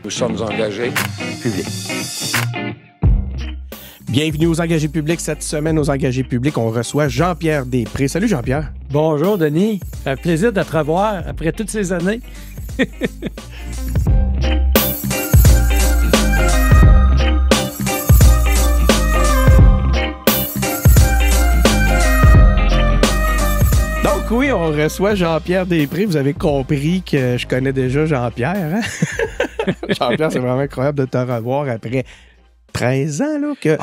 Nous sommes engagés publics. Bienvenue aux Engagés publics. Cette semaine, aux Engagés publics, on reçoit Jean-Pierre Després. Salut Jean-Pierre. Bonjour Denis. Ça fait plaisir de te revoir après toutes ces années. Donc oui, on reçoit Jean-Pierre Després. Vous avez compris que je connais déjà Jean-Pierre. Hein? Jean-Pierre, c'est vraiment incroyable de te revoir après 13 ans. Là, que,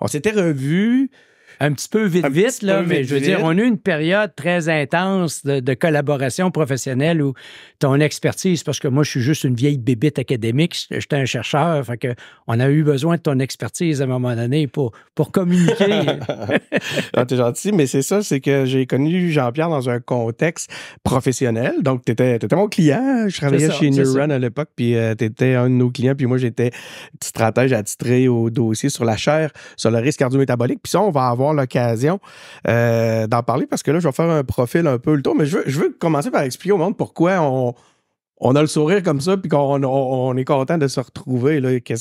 on s'était revus. Un petit peu vite, mais je veux dire, on a eu une période très intense de collaboration professionnelle où ton expertise, parce que moi, je suis juste une vieille bébite académique, j'étais un chercheur, fait que on a eu besoin de ton expertise à un moment donné pour communiquer. Ah, t'es gentil, mais c'est ça, c'est que j'ai connu Jean-Pierre dans un contexte professionnel. Donc, t'étais mon client. Je travaillais chez Neuron à l'époque, puis t'étais un de nos clients, puis moi, j'étais stratège attitré au dossier sur la chaire, sur le risque cardio-métabolique. Puis ça, on va avoir l'occasion d'en parler parce que là, je vais faire un profil un peu le tour, mais je veux commencer par expliquer au monde pourquoi on a le sourire comme ça puis qu'on est content de se retrouver, là, que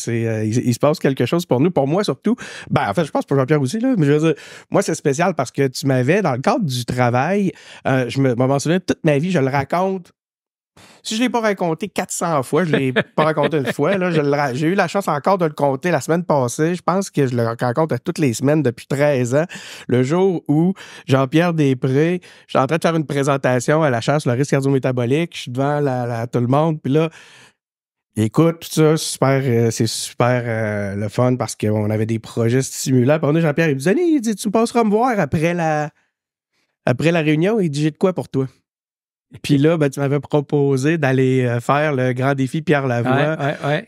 il se passe quelque chose pour nous, pour moi surtout. En fait, je pense pour Jean-Pierre aussi, là, mais je veux dire, moi, c'est spécial parce que tu m'avais, dans le cadre du travail, je m'en souviens toute ma vie, je le raconte. Si je ne l'ai pas raconté 400 fois, je ne l'ai pas raconté une fois. Là, j'ai eu la chance encore de le compter la semaine passée. Je pense que je le raconte toutes les semaines depuis 13 ans. Le jour où Jean-Pierre Després, je suis en train de faire une présentation à la chaire sur le risque cardio-métabolique. Je suis devant tout le monde. Puis là, écoute, tout ça, c'est super le fun parce qu'on avait des projets stimulants. Puis on a Jean-Pierre, il me dit, tu passeras me voir après la réunion. Il dit, j'ai de quoi pour toi? Puis là, tu m'avais proposé d'aller faire le grand défi Pierre Lavoie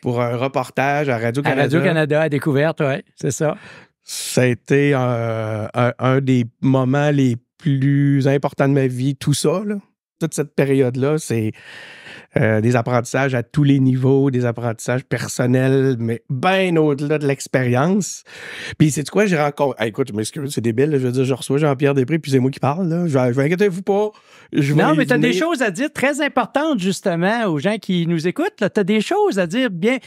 pour un reportage à Radio-Canada. À Radio-Canada, à Découverte, oui, c'est ça. Ça a été un des moments les plus importants de ma vie, tout ça, là. Toute cette période-là, c'est des apprentissages à tous les niveaux, des apprentissages personnels, mais bien au-delà de l'expérience. Puis, c'est quoi, j'ai rencontré... écoute, je m'excuse, c'est débile, là, je veux dire, je reçois Jean-Pierre Després, puis c'est moi qui parle, là. Je vais inquiétez-vous pas. Non, mais tu as des choses à dire très importantes, justement, aux gens qui nous écoutent. Tu as des choses à dire bien...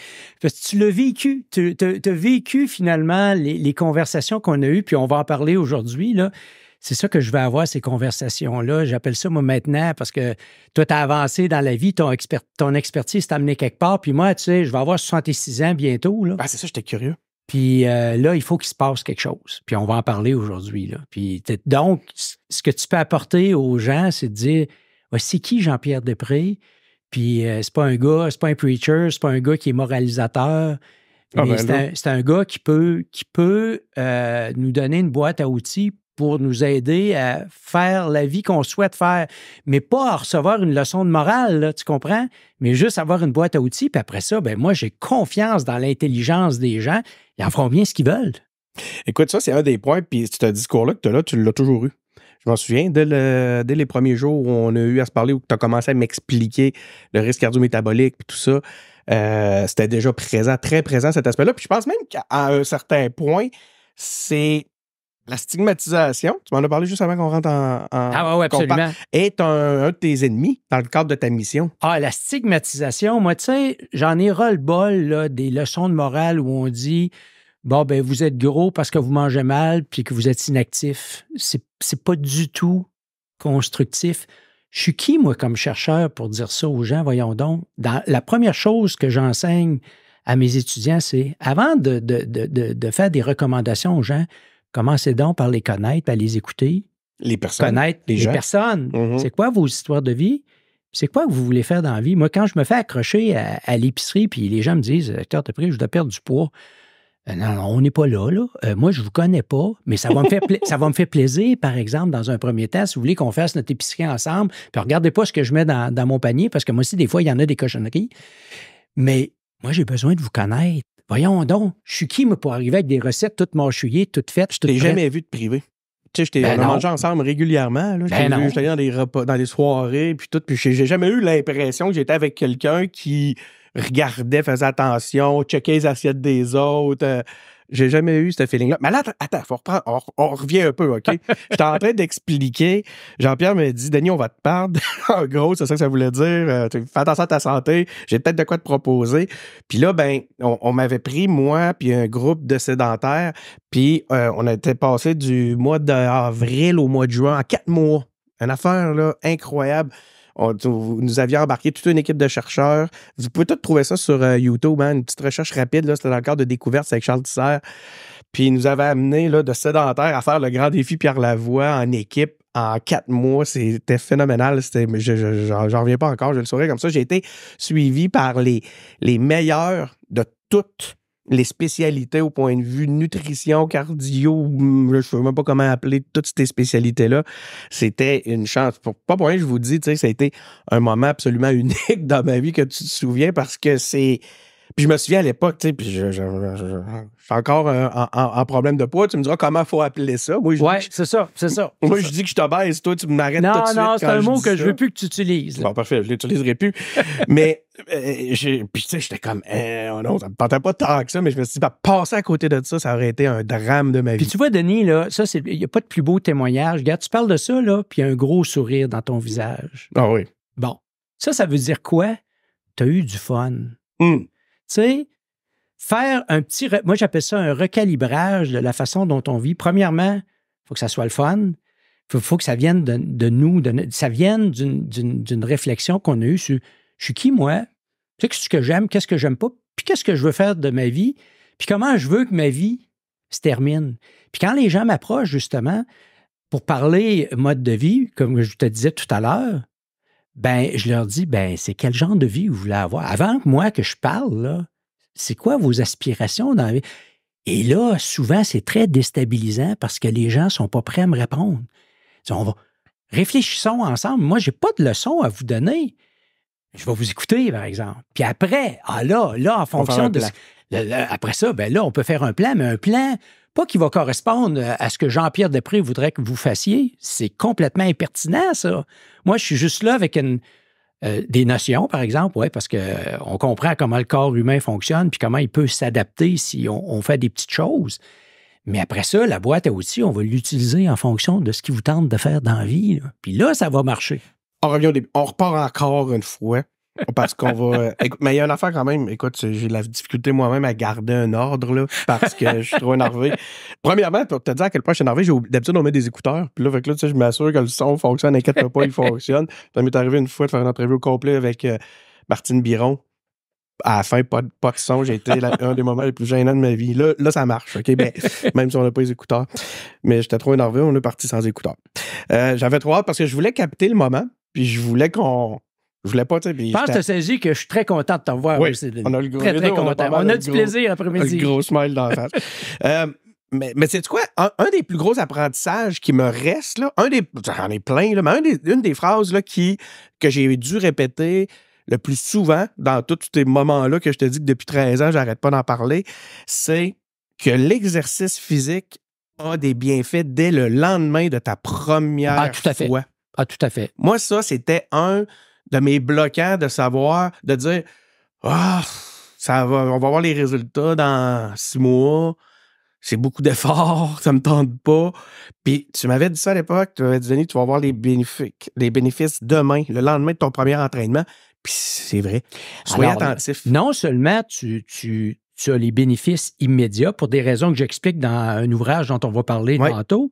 Parce que tu l'as vécu. Tu as vécu, finalement, les conversations qu'on a eues, puis on va en parler aujourd'hui, là. C'est ça que je vais avoir, ces conversations-là. J'appelle ça, moi, maintenant, parce que toi, tu as avancé dans la vie, ton expertise t'a amené quelque part. Puis moi, tu sais, je vais avoir 66 ans bientôt. Là. C'est ça, j'étais curieux. Puis là, il faut qu'il se passe quelque chose. Puis on va en parler aujourd'hui. Là. Puis donc, ce que tu peux apporter aux gens, c'est de dire, c'est qui Jean-Pierre Després? Puis c'est pas un gars, c'est pas un preacher, c'est pas un gars qui est moralisateur. C'est un gars qui peut nous donner une boîte à outils pour nous aider à faire la vie qu'on souhaite faire, mais pas à recevoir une leçon de morale, là, tu comprends? Mais juste avoir une boîte à outils, puis après ça, moi, j'ai confiance dans l'intelligence des gens. Ils en feront bien ce qu'ils veulent. Écoute, ça, c'est un des points, puis ce discours-là que tu as là, tu l'as toujours eu. Je m'en souviens, dès les premiers jours où on a eu à se parler, où tu as commencé à m'expliquer le risque cardio-métabolique, puis tout ça, c'était déjà présent, très présent, cet aspect-là. Puis je pense même qu'à un certain point, c'est... La stigmatisation, tu m'en as parlé juste avant qu'on rentre en oui, absolument. Est un de tes ennemis dans le cadre de ta mission. La stigmatisation, moi, tu sais, j'en ai ras-le-bol là, des leçons de morale où on dit vous êtes gros parce que vous mangez mal puis que vous êtes inactif. C'est pas du tout constructif. Je suis qui, moi, comme chercheur, pour dire ça aux gens? Voyons donc. La première chose que j'enseigne à mes étudiants, c'est avant de faire des recommandations aux gens, commencez donc par les connaître, par les écouter. Les personnes. Connaître les personnes. Mm-hmm. C'est quoi vos histoires de vie? C'est quoi que vous voulez faire dans la vie? Moi, quand je me fais accrocher à l'épicerie, puis les gens me disent, Docteur Després, je dois perdre du poids. Non, on n'est pas là. Moi, je ne vous connais pas, mais ça va me faire plaisir, par exemple, dans un premier temps, si vous voulez qu'on fasse notre épicerie ensemble, puis regardez pas ce que je mets dans mon panier, parce que moi aussi, des fois, il y en a des cochonneries. Mais moi, j'ai besoin de vous connaître. Voyons donc, je suis qui, moi, pour arriver avec des recettes toutes mâchouillées, toutes faites? Je t'ai jamais vu de privé. Tu sais, on a mangé ensemble régulièrement. Là. J'étais allé dans des repas, dans des soirées, puis tout. Puis j'ai jamais eu l'impression que j'étais avec quelqu'un qui regardait, faisait attention, checkait les assiettes des autres. j'ai jamais eu ce feeling-là. Mais là, attends, faut reprendre, on revient un peu, OK? J'étais en train d'expliquer. Jean-Pierre me dit, Denis, on va te perdre. En gros, c'est ça que ça voulait dire. Fais attention à ta santé. J'ai peut-être de quoi te proposer. Puis là, ben, on m'avait pris, moi, puis un groupe de sédentaires. Puis on était passé du mois d'avril au mois de juin en 4 mois. Une affaire, là, incroyable. Nous avions embarqué toute une équipe de chercheurs. Vous pouvez tout trouver ça sur YouTube, hein, une petite recherche rapide. Là, c'était dans le cadre de découverte avec Charles Tisser. Puis il nous avait amené là, de sédentaires à faire le grand défi Pierre Lavoie en équipe en 4 mois. C'était phénoménal. J'en reviens pas encore, je le saurais comme ça. J'ai été suivi par les meilleurs de toutes les spécialités au point de vue nutrition, cardio, je ne sais même pas comment appeler toutes ces spécialités-là. C'était une chance. Pas pour rien, je vous dis, tu sais, ça a été un moment absolument unique dans ma vie que tu te souviens parce que c'est... Puis je me souviens à l'époque, tu sais, puis je suis encore en problème de poids. Tu me diras comment il faut appeler ça. Moi, c'est ça. Moi, je dis que je t'obèse. Toi, tu m'arrêtes tout de suite. Non, c'est un mot que je veux plus que tu utilises. Bon, parfait, je l'utiliserai plus. Mais, puis tu sais, j'étais comme, non, ça me tentait pas tant que ça, mais je me suis dit, passer à côté de ça, ça aurait été un drame de ma vie. Puis tu vois, Denis, là, ça, il n'y a pas de plus beau témoignage. Regarde, tu parles de ça, là, puis il y a un gros sourire dans ton visage. Ah oui. Bon. Ça veut dire quoi? Tu as eu du fun. Tu sais, faire un petit... Moi, j'appelle ça un recalibrage de la façon dont on vit. Premièrement, il faut que ça soit le fun. Il faut que ça vienne de nous. Ça vienne d'une réflexion qu'on a eue sur je suis qui, moi? Qu'est-ce que j'aime? Qu'est-ce que j'aime pas? Puis qu'est-ce que je veux faire de ma vie? Puis comment je veux que ma vie se termine? Puis quand les gens m'approchent, justement, pour parler mode de vie, comme je te disais tout à l'heure, ben, je leur dis, ben, c'est quel genre de vie vous voulez avoir? Avant que moi, que je parle, là, c'est quoi vos aspirations dans la vie? Et là, souvent, c'est très déstabilisant parce que les gens ne sont pas prêts à me répondre. Réfléchissons ensemble. Moi, je n'ai pas de leçon à vous donner. Je vais vous écouter, par exemple. Puis après, là, en fonction de... après ça, ben là, on peut faire un plan, mais un plan... pas qui va correspondre à ce que Jean-Pierre Després voudrait que vous fassiez. C'est complètement impertinent, ça. Moi, je suis juste là avec des notions, par exemple, ouais, parce qu'on comprend comment le corps humain fonctionne puis comment il peut s'adapter si on fait des petites choses. Mais après ça, la boîte à outils, on va l'utiliser en fonction de ce qui vous tente de faire dans la vie. Là. Puis là, ça va marcher. On repart encore une fois. Parce qu'on va... Mais il y a une affaire quand même. Écoute, j'ai de la difficulté moi-même à garder un ordre, là, parce que je suis trop énervé. Premièrement, pour te dire à quel point je suis énervé, d'habitude, on met des écouteurs. Puis là, fait que là, tu sais, je m'assure que le son fonctionne. Inquiète pas, il fonctionne. Ça m'est arrivé une fois de faire une entrevue au complet avec Martine Biron. À la fin, pas de son. J'ai été un des moments les plus gênants de ma vie. Là ça marche, OK? Ben, même si on n'a pas les écouteurs. Mais j'étais trop énervé, on est parti sans écouteurs. J'avais trop hâte parce que je voulais capter le moment. Puis je voulais qu'on... Je voulais pas, tu sais. Je pense que tu as saisi que je suis très content de t'en voir. Oui, on a le gros, très content. On a du plaisir après-midi. Le gros smile dans la face. Mais c'est quoi? Un des plus gros apprentissages qui me reste, là, j'en ai plein, là, mais une des phrases là, que j'ai dû répéter le plus souvent dans tous ces moments-là que je te dis que depuis 13 ans, j'arrête pas d'en parler, c'est que l'exercice physique a des bienfaits dès le lendemain de ta première fois. Ah, tout à fait. Moi, ça, c'était un de mes bloquants de savoir, de dire on va voir les résultats dans 6 mois, c'est beaucoup d'efforts, ça me tente pas. Puis tu m'avais dit ça à l'époque, tu m'avais dit, Denis, tu vas voir les bénéfices demain, le lendemain de ton premier entraînement. Puis c'est vrai. Soyez attentif. Non seulement tu as les bénéfices immédiats pour des raisons que j'explique dans un ouvrage dont on va parler tantôt,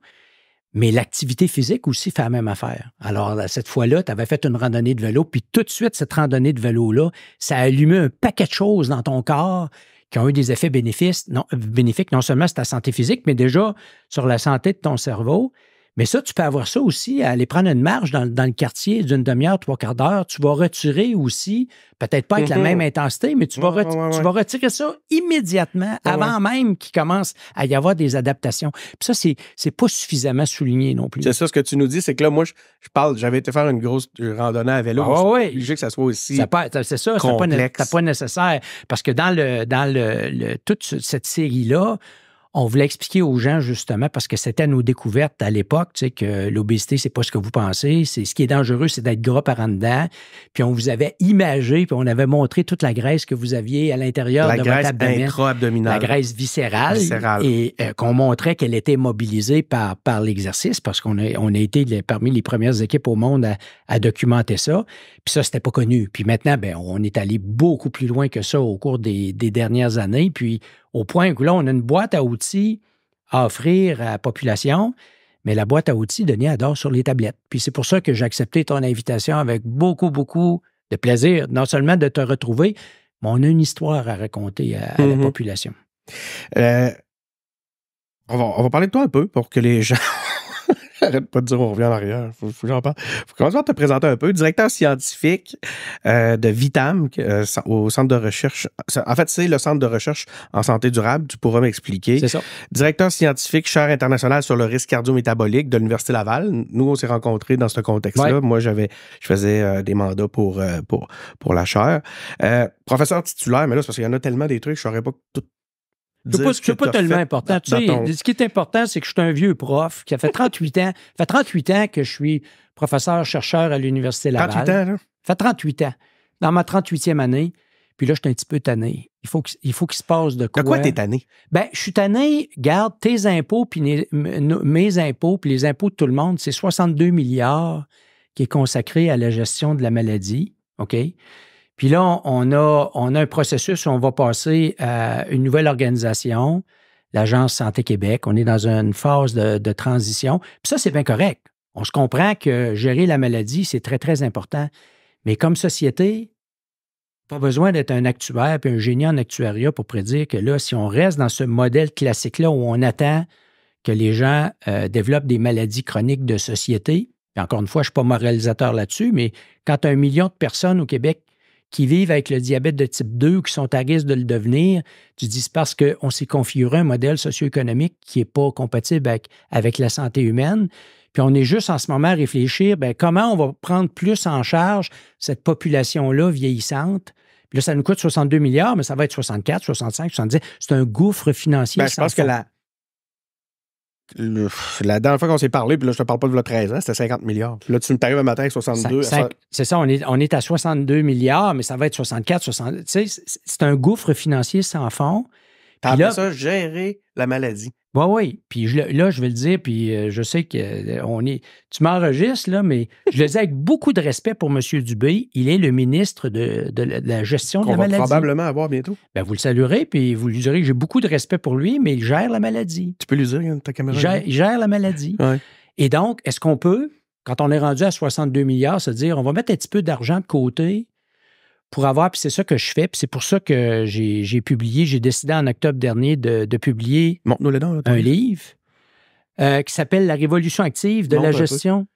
mais l'activité physique aussi fait la même affaire. Alors, cette fois-là, tu avais fait une randonnée de vélo, puis tout de suite, cette randonnée de vélo-là, ça a allumé un paquet de choses dans ton corps qui ont eu des effets bénéfiques, non seulement sur ta santé physique, mais déjà sur la santé de ton cerveau. Mais ça, tu peux avoir ça aussi, à aller prendre une marche dans le quartier d'une demi-heure, 3/4 d'heure. Tu vas retirer aussi, peut-être pas avec la même intensité, mais tu vas retirer ça immédiatement, avant même qu'il commence à y avoir des adaptations. Puis ça, c'est pas suffisamment souligné non plus. C'est ça, ce que tu nous dis, c'est que là, moi, j'avais été faire une grosse randonnée à vélo. C'est obligé que ça soit aussi c'est ça, complexe. C'est pas nécessaire. Parce que dans toute cette série-là, on voulait expliquer aux gens, justement, parce que c'était nos découvertes à l'époque, tu sais, que l'obésité, c'est pas ce que vous pensez. Ce qui est dangereux, c'est d'être gras par en dedans. Puis on vous avait imagé, puis on avait montré toute la graisse que vous aviez à l'intérieur de votre abdomen. Intra-abdominale. La graisse viscérale. Et qu'on montrait qu'elle était mobilisée par l'exercice, parce qu'on a été parmi les premières équipes au monde à documenter ça. Puis ça, c'était pas connu. Puis maintenant, on est allé beaucoup plus loin que ça au cours des dernières années. Puis au point où là, on a une boîte à outils à offrir à la population, mais la boîte à outils, Denis adore sur les tablettes. Puis c'est pour ça que j'ai accepté ton invitation avec beaucoup, beaucoup de plaisir, non seulement de te retrouver, mais on a une histoire à raconter à la population. On va parler de toi un peu pour que les gens... Arrête pas de dire on revient en arrière. Faut que j'en parle. Faut commencer par te présenter un peu. Directeur scientifique de Vitam au centre de recherche. En fait, c'est le centre de recherche en santé durable. Tu pourras m'expliquer. C'est ça. Directeur scientifique, chaire internationale sur le risque cardio-métabolique de l'Université Laval. Nous, on s'est rencontrés dans ce contexte-là. Ouais. Moi, je faisais des mandats pour la chaire. Professeur titulaire, mais là, c'est parce qu'il y en a tellement des trucs, je ne saurais pas tout. C'est pas tellement important. Tu sais, ce qui est important, c'est que je suis un vieux prof qui a fait 38 ans. Ça fait 38 ans que je suis professeur-chercheur à l'Université Laval. 38 ans, là? Ça fait 38 ans. Dans ma 38e année. Puis là, je suis un petit peu tanné. Il faut qu'il se passe de quoi. De quoi t'es tanné? Je suis tanné. Garde tes impôts, puis mes impôts, puis les impôts de tout le monde. C'est 62 milliards qui est consacré à la gestion de la maladie. OK? Puis là, on a un processus où on va passer à une nouvelle organisation, l'Agence Santé Québec. On est dans une phase de transition. Puis ça, c'est bien correct. On se comprend que gérer la maladie, c'est très, très important. Mais comme société, pas besoin d'être un actuaire puis un génie en actuariat pour prédire que là, si on reste dans ce modèle classique-là où on attend que les gens développent des maladies chroniques de société, et encore une fois, je ne suis pas moralisateur là-dessus, mais quand tu as 1 million de personnes au Québec qui vivent avec le diabète de type 2 ou qui sont à risque de le devenir, tu dis c'est parce qu'on s'est configuré un modèle socio-économique qui n'est pas compatible avec la santé humaine. Puis on est juste en ce moment à réfléchir, comment on va prendre plus en charge cette population-là vieillissante. Puis là, ça nous coûte 62 milliards, mais ça va être 64, 65, 70. C'est un gouffre financier. Je pense que la dernière fois qu'on s'est parlé, puis là, je te parle pas de 13 ans, c'était 50 milliards. Là, tu m'arrives un matin avec 62. C'est ça, on est à 62 milliards, mais ça va être 64, 60. Tu sais, c'est un gouffre financier sans fond. Puis là, ça, gérer la maladie. Oui. Puis là, je vais le dire, puis je sais que tu m'enregistres, là, mais je le dis avec beaucoup de respect pour M. Dubé. Il est le ministre de la gestion de la maladie. On va probablement avoir bientôt. Vous le saluerez, puis vous lui direz que j'ai beaucoup de respect pour lui, mais il gère la maladie. Tu peux lui dire, ta caméra. Il gère la maladie. Ouais. Et donc, est-ce qu'on peut, quand on est rendu à 62 milliards, se dire, on va mettre un petit peu d'argent de côté pour avoir, puis c'est ça que je fais, puis c'est pour ça que j'ai décidé en octobre dernier de publier un livre qui s'appelle « La révolution active de la gestion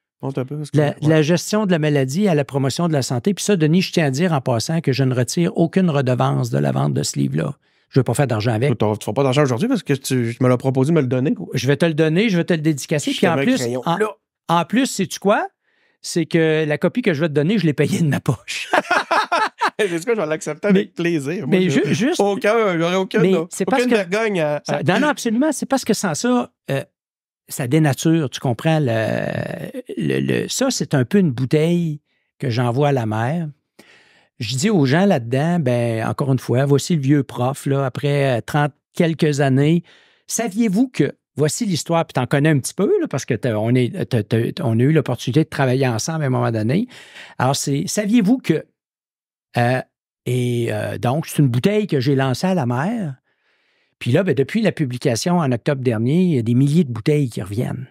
la gestion de la maladie à la promotion de la santé ». Puis ça, Denis, je tiens à dire en passant que je ne retire aucune redevance de la vente de ce livre-là. Je ne veux pas faire d'argent avec. Tu ne feras pas d'argent aujourd'hui parce que tu me l'as proposé de me le donner. Je vais te le donner, je vais te le dédicacer. Puis en plus, sais-tu quoi? C'est que la copie que je vais te donner, je l'ai payée de ma poche. Est-ce que je vais l'accepter avec plaisir? Moi, juste. J'aurais aucune vergogne à. Non, absolument. C'est parce que sans ça, ça dénature. Tu comprends? Ça, c'est un peu une bouteille que j'envoie à la mer. Je dis aux gens là-dedans, encore une fois, voici le vieux prof, là, après 30 quelques années. Saviez-vous que. Voici l'histoire, puis tu en connais un petit peu, là, parce qu'on a eu l'opportunité de travailler ensemble à un moment donné. Alors, saviez-vous que... donc, c'est une bouteille que j'ai lancée à la mer. Puis là, depuis la publication en octobre dernier, il y a des milliers de bouteilles qui reviennent.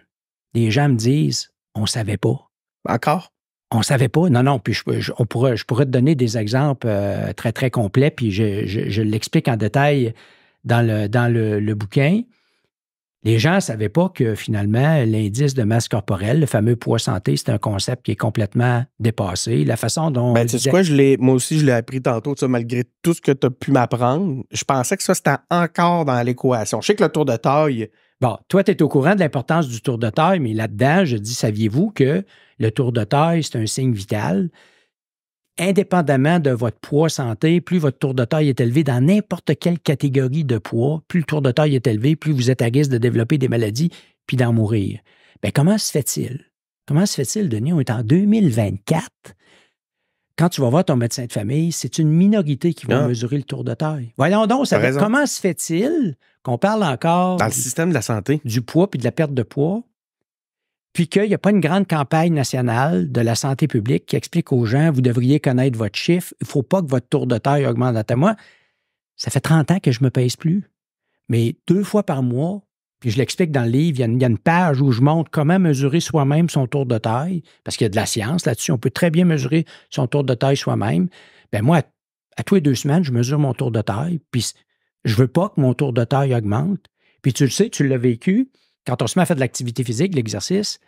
Les gens me disent, on ne savait pas. Encore? On ne savait pas. Non, puis je pourrais te donner des exemples très, très complets, puis je l'explique en détail dans le bouquin. Les gens ne savaient pas que finalement, l'indice de masse corporelle, le fameux poids santé, c'est un concept qui est complètement dépassé. La façon dont... tu sais quoi, moi aussi, je l'ai appris tantôt, malgré tout ce que tu as pu m'apprendre. Je pensais que ça, c'était encore dans l'équation. Je sais que le tour de taille... Bon, toi, tu es au courant de l'importance du tour de taille, mais là-dedans, je dis, saviez-vous que le tour de taille, c'est un signe vital? indépendamment de votre poids santé, plus votre tour de taille est élevé dans n'importe quelle catégorie de poids, plus le tour de taille est élevé, plus vous êtes à risque de développer des maladies puis d'en mourir. Bien, comment se fait-il? Comment se fait-il, Denis? On est en 2024. Quand tu vas voir ton médecin de famille, c'est une minorité qui va mesurer le tour de taille. Voyons donc, comment se fait-il qu'on parle encore dans le système de la santé du poids puis de la perte de poids, puis qu'il n'y a pas une grande campagne nationale de la santé publique qui explique aux gens, vous devriez connaître votre chiffre, il ne faut pas que votre tour de taille augmente. Moi, ça fait 30 ans que je ne me pèse plus, mais 2 fois par mois, puis je l'explique dans le livre, il y a une page où je montre comment mesurer soi-même son tour de taille, parce qu'il y a de la science là-dessus, on peut très bien mesurer son tour de taille soi-même. Bien moi, à tous les 2 semaines, je mesure mon tour de taille, puis je ne veux pas que mon tour de taille augmente. Puis tu le sais, tu l'as vécu, quand on se met à faire de l'activité physique, de l'exercice,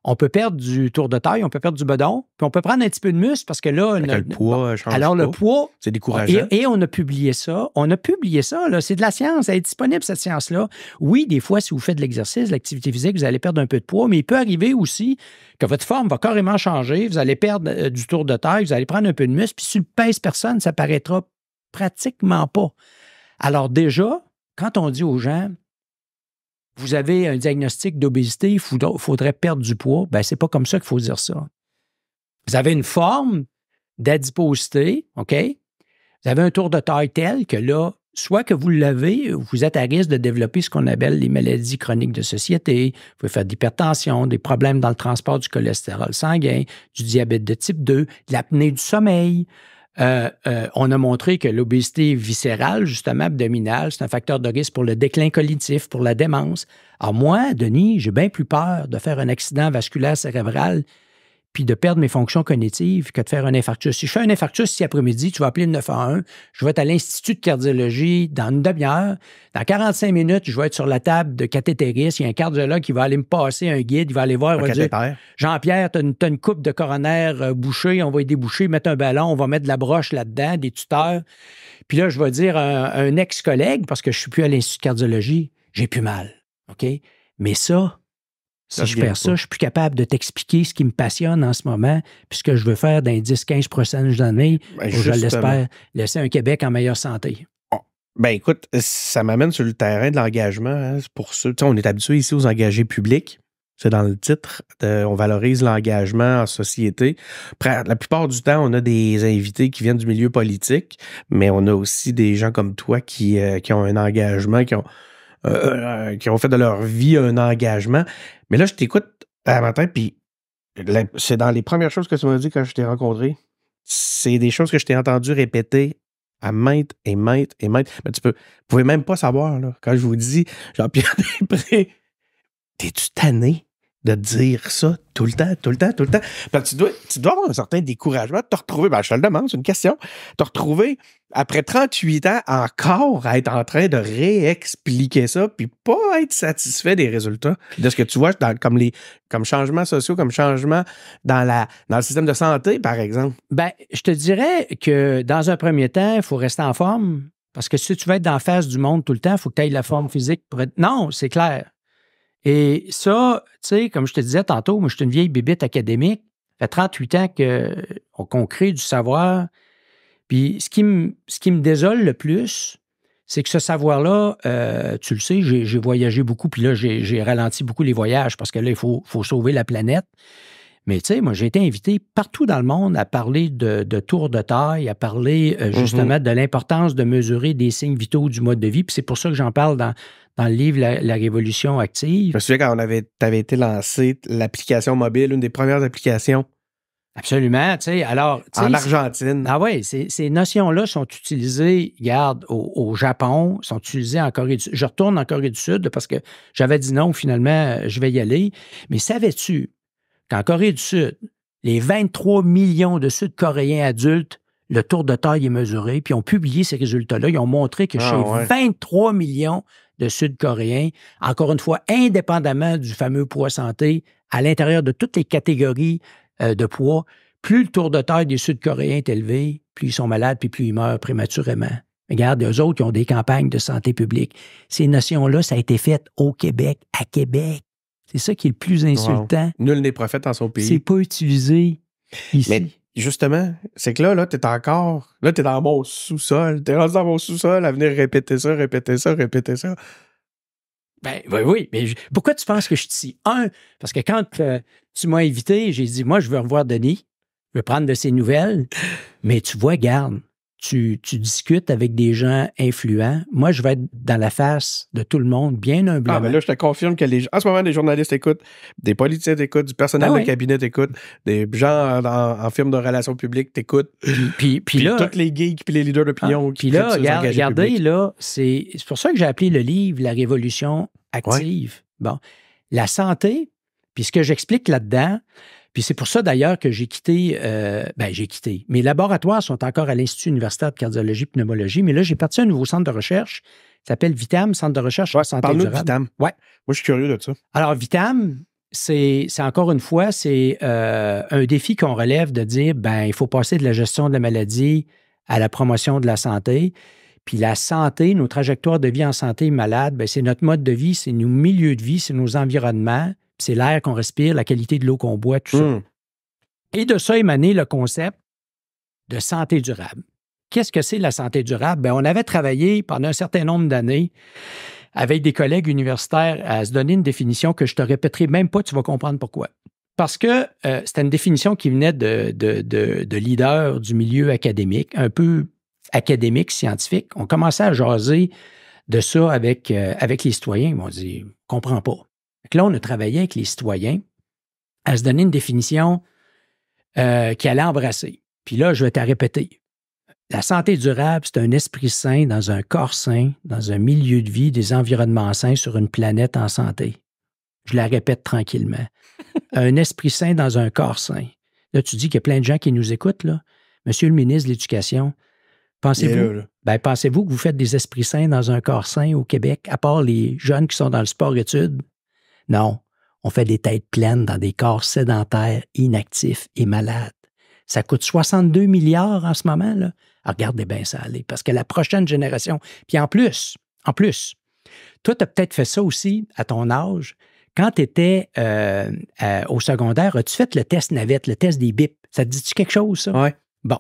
on peut perdre du tour de taille, on peut perdre du bedon, puis on peut prendre un petit peu de muscle parce que là... le poids change. Alors, le poids... C'est décourageant. Et on a publié ça. Là. C'est de la science. Elle est disponible, cette science-là. Oui, des fois, si vous faites de l'exercice, de l'activité physique, vous allez perdre un peu de poids, mais il peut arriver aussi que votre forme va carrément changer. Vous allez perdre du tour de taille, vous allez prendre un peu de muscle, puis si le pèse personne, ça paraîtra pratiquement pas. Alors déjà, quand on dit aux gens... Vous avez un diagnostic d'obésité, il faudrait perdre du poids. Bien, c'est pas comme ça qu'il faut dire ça. Vous avez une forme d'adiposité, OK? Vous avez un tour de taille tel que là, soit que vous l'avez, vous êtes à risque de développer ce qu'on appelle les maladies chroniques de société. Vous pouvez faire de l'hypertension, des problèmes dans le transport du cholestérol sanguin, du diabète de type 2, de l'apnée du sommeil. On a montré que l'obésité viscérale, justement abdominale, c'est un facteur de risque pour le déclin cognitif, pour la démence. Alors moi, Denis, j'ai bien plus peur de faire un accident vasculaire cérébral puis de perdre mes fonctions cognitives que de faire un infarctus. Si je fais un infarctus cet après-midi, tu vas appeler le 911, je vais être à l'Institut de cardiologie dans une demi-heure. Dans 45 minutes, je vais être sur la table de cathétérisme. Il y a un cardiologue qui va aller me passer un guide, il va aller voir, il va dire « Jean-Pierre, tu as une coupe de coronaire bouchée, on va y déboucher, mettre un ballon, on va mettre de la broche là-dedans, des tuteurs. » Puis là, je vais dire à un ex-collègue, parce que je ne suis plus à l'Institut de cardiologie, j'ai plus mal. OK? Mais ça... Si je perds ça, je ne suis plus capable de t'expliquer ce qui me passionne en ce moment, puis ce que je veux faire dans les 10-15 prochaines années, je l'espère, laisser un Québec en meilleure santé. Ben écoute, ça m'amène sur le terrain de l'engagement. Hein, pour ceux, on est habitué ici aux engagés publics. C'est dans le titre. On valorise l'engagement en société. La plupart du temps, on a des invités qui viennent du milieu politique, mais on a aussi des gens comme toi qui ont un engagement, qui ont fait de leur vie un engagement. Mais là, je t'écoute à matin, puis c'est dans les premières choses que tu m'as dit quand je t'ai rencontré. C'est des choses que je t'ai entendu répéter à maintes et maintes et maintes. Mais vous pouvez même pas savoir, là, quand je vous dis, Jean-Pierre Després, t'es-tu tanné de dire ça tout le temps? Parce que tu dois avoir un certain découragement de te retrouver, je te le demande, c'est une question, te retrouver après 38 ans encore à être en train de réexpliquer ça puis pas être satisfait des résultats de ce que tu vois comme changements sociaux, comme changements dans le système de santé, par exemple. Ben, je te dirais que dans un premier temps, il faut rester en forme parce que si tu veux être dans la face du monde tout le temps, il faut que tu aies la forme physique pour être... Non, c'est clair. Et ça, tu sais, comme je te disais tantôt, moi, je suis une vieille bébite académique. Ça fait 38 ans qu'on crée du savoir. Puis ce qui me désole le plus, c'est que ce savoir-là, tu le sais, j'ai voyagé beaucoup, puis là, j'ai ralenti beaucoup les voyages parce que là, il faut sauver la planète. Mais tu sais, moi, j'ai été invité partout dans le monde à parler de tour de taille, à parler justement de l'importance de mesurer des signes vitaux du mode de vie. Puis c'est pour ça que j'en parle dans le livre La Révolution active. Je me souviens quand tu avais été lancé l'application mobile, une des premières applications. Absolument, tu sais, alors... En Argentine. Ah oui, ces notions-là sont utilisées, regarde, au Japon, sont utilisées en Corée du Sud. Je retourne en Corée du Sud parce que j'avais dit non, finalement, je vais y aller. Mais savais-tu qu'en Corée du Sud, les 23 millions de Sud-Coréens adultes, le tour de taille est mesuré, puis ils ont publié ces résultats-là. Ils ont montré que chez 23 millions de Sud-Coréens, encore une fois, indépendamment du fameux poids santé, à l'intérieur de toutes les catégories de poids, plus le tour de taille des Sud-Coréens est élevé, plus ils sont malades, puis plus ils meurent prématurément. Regarde, eux autres qui ont des campagnes de santé publique. Ces notions-là, ça a été fait au Québec, à Québec. C'est ça qui est le plus insultant. Nul n'est prophète en son pays. C'est pas utilisé ici. Mais justement, c'est que là, t'es encore... Là, t'es dans mon sous-sol. T'es rendu dans mon sous-sol à venir répéter ça. Ben oui. Mais pourquoi tu penses que je suis ici? Parce que quand tu m'as invité, j'ai dit, moi, je veux revoir Denis. Je veux prendre de ses nouvelles. Mais tu vois, garde, tu discutes avec des gens influents. Moi, je vais être dans la face de tout le monde, bien humblement. Ah, ben là, je te confirme que en ce moment, des journalistes écoutent, des politiciens t'écoutent, du personnel de cabinet t'écoute, des gens en firme de relations publiques t'écoutent. Puis là, tous les geeks puis les leaders d'opinion qui puis là, regardez, là, c'est pour ça que j'ai appelé le livre « La révolution active ». Bon, la santé, puis ce que j'explique là-dedans, puis c'est pour ça, d'ailleurs, que j'ai quitté. Mes laboratoires sont encore à l'Institut universitaire de cardiologie et pneumologie, mais là, j'ai parti à un nouveau centre de recherche qui s'appelle Vitam, Centre de recherche sur la santé durable. Parle-nous de Vitam. Ouais. Moi, je suis curieux de ça. Alors, Vitam, c'est encore une fois, c'est un défi qu'on relève de dire, il faut passer de la gestion de la maladie à la promotion de la santé. Puis la santé, nos trajectoires de vie en santé malade, c'est notre mode de vie, c'est nos milieux de vie, c'est nos environnements. C'est l'air qu'on respire, la qualité de l'eau qu'on boit, tout ça. Et de ça émané le concept de santé durable. Qu'est-ce que c'est la santé durable? On avait travaillé pendant un certain nombre d'années avec des collègues universitaires à se donner une définition que je te répéterai même pas, tu vas comprendre pourquoi. Parce que c'était une définition qui venait de leaders du milieu académique, un peu académique, scientifique. On commençait à jaser de ça avec les citoyens. Ils m'ont dit, « On ne comprend pas. » Là, on a travaillé avec les citoyens à se donner une définition qui allait embrasser. Puis là, je vais te répéter. La santé durable, c'est un esprit sain dans un corps sain, dans un milieu de vie, des environnements sains sur une planète en santé. Je la répète tranquillement. Un esprit sain dans un corps sain. Là, tu dis qu'il y a plein de gens qui nous écoutent, là. Monsieur le ministre de l'Éducation, pensez-vous que vous faites des esprits sains dans un corps sain au Québec, à part les jeunes qui sont dans le sport-études? Non, on fait des têtes pleines dans des corps sédentaires, inactifs et malades. Ça coûte 62 milliards en ce moment, là. Alors, regardez bien ça aller, parce que la prochaine génération... Puis en plus, toi, tu as peut-être fait ça aussi à ton âge. Quand tu étais au secondaire, as-tu fait le test navette, le test des BIP? Ça te dit-tu quelque chose, ça? Oui,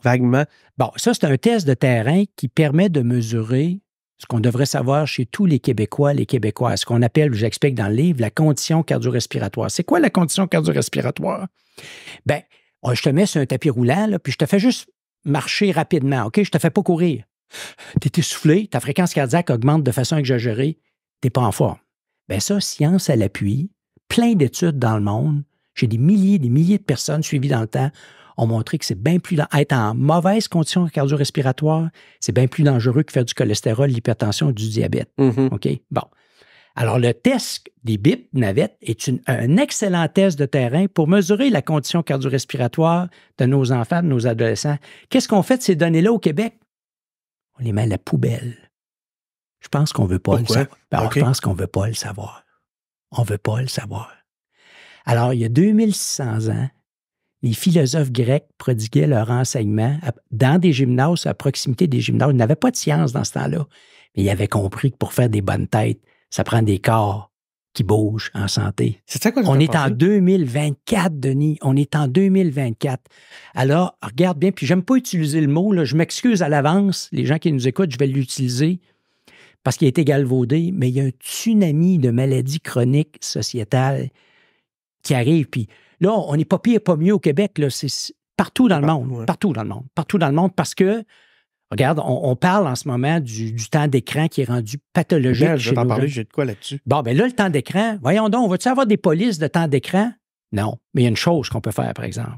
vaguement. Bon, ça, c'est un test de terrain qui permet de mesurer ce qu'on devrait savoir chez tous les Québécois, les Québécoises, ce qu'on appelle, j'explique dans le livre, la condition cardio-respiratoire. C'est quoi la condition cardio-respiratoire? Je te mets sur un tapis roulant, là, puis je te fais juste marcher rapidement, OK? Je te fais pas courir. Tu es essoufflé, ta fréquence cardiaque augmente de façon exagérée, tu n'es pas en forme. Ça, science à l'appui, plein d'études dans le monde, j'ai des milliers de personnes suivies dans le temps, ont montré que c'est bien plus... Être en mauvaise condition cardio-respiratoire, c'est bien plus dangereux que faire du cholestérol, l'hypertension ou du diabète. OK? Bon. Alors, le test des BIP navettes est un excellent test de terrain pour mesurer la condition cardio-respiratoire de nos enfants, de nos adolescents. Qu'est-ce qu'on fait de ces données-là au Québec? On les met à la poubelle. Je pense qu'on ne veut pas le savoir. Je pense qu'on ne veut pas le savoir. On ne veut pas le savoir. Alors, il y a 2600 ans, les philosophes grecs prodiguaient leur enseignement dans des gymnases, à proximité des gymnases. Ils n'avaient pas de science dans ce temps-là, mais ils avaient compris que pour faire des bonnes têtes, ça prend des corps qui bougent en santé. C'est ça quoi on est en 2024, Denis. On est en 2024. Alors, regarde bien, puis j'aime pas utiliser le mot, là, je m'excuse à l'avance, les gens qui nous écoutent, je vais l'utiliser parce qu'il a été galvaudé, mais il y a un tsunami de maladies chroniques sociétales qui arrive, puis là, on n'est pas pire, pas mieux au Québec, là, c'est partout dans le monde, ouais. Partout dans le monde, parce que, regarde, on parle en ce moment du temps d'écran qui est rendu pathologique. Je vais t'en parler, j'ai de quoi là-dessus. Là, le temps d'écran, voyons donc, on va-tu avoir des polices de temps d'écran? Non, mais il y a une chose qu'on peut faire, par exemple.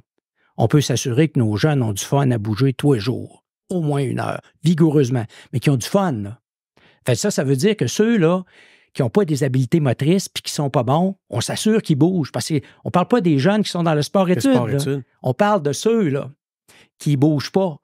On peut s'assurer que nos jeunes ont du fun à bouger tous les jours, au moins 1 heure, vigoureusement, mais qui ont du fun, là. Fait ça veut dire que ceux-là qui n'ont pas des habiletés motrices puis qui ne sont pas bons, on s'assure qu'ils bougent. Parce qu'on ne parle pas des jeunes qui sont dans le sport-études. On parle de ceux-là qui ne bougent pas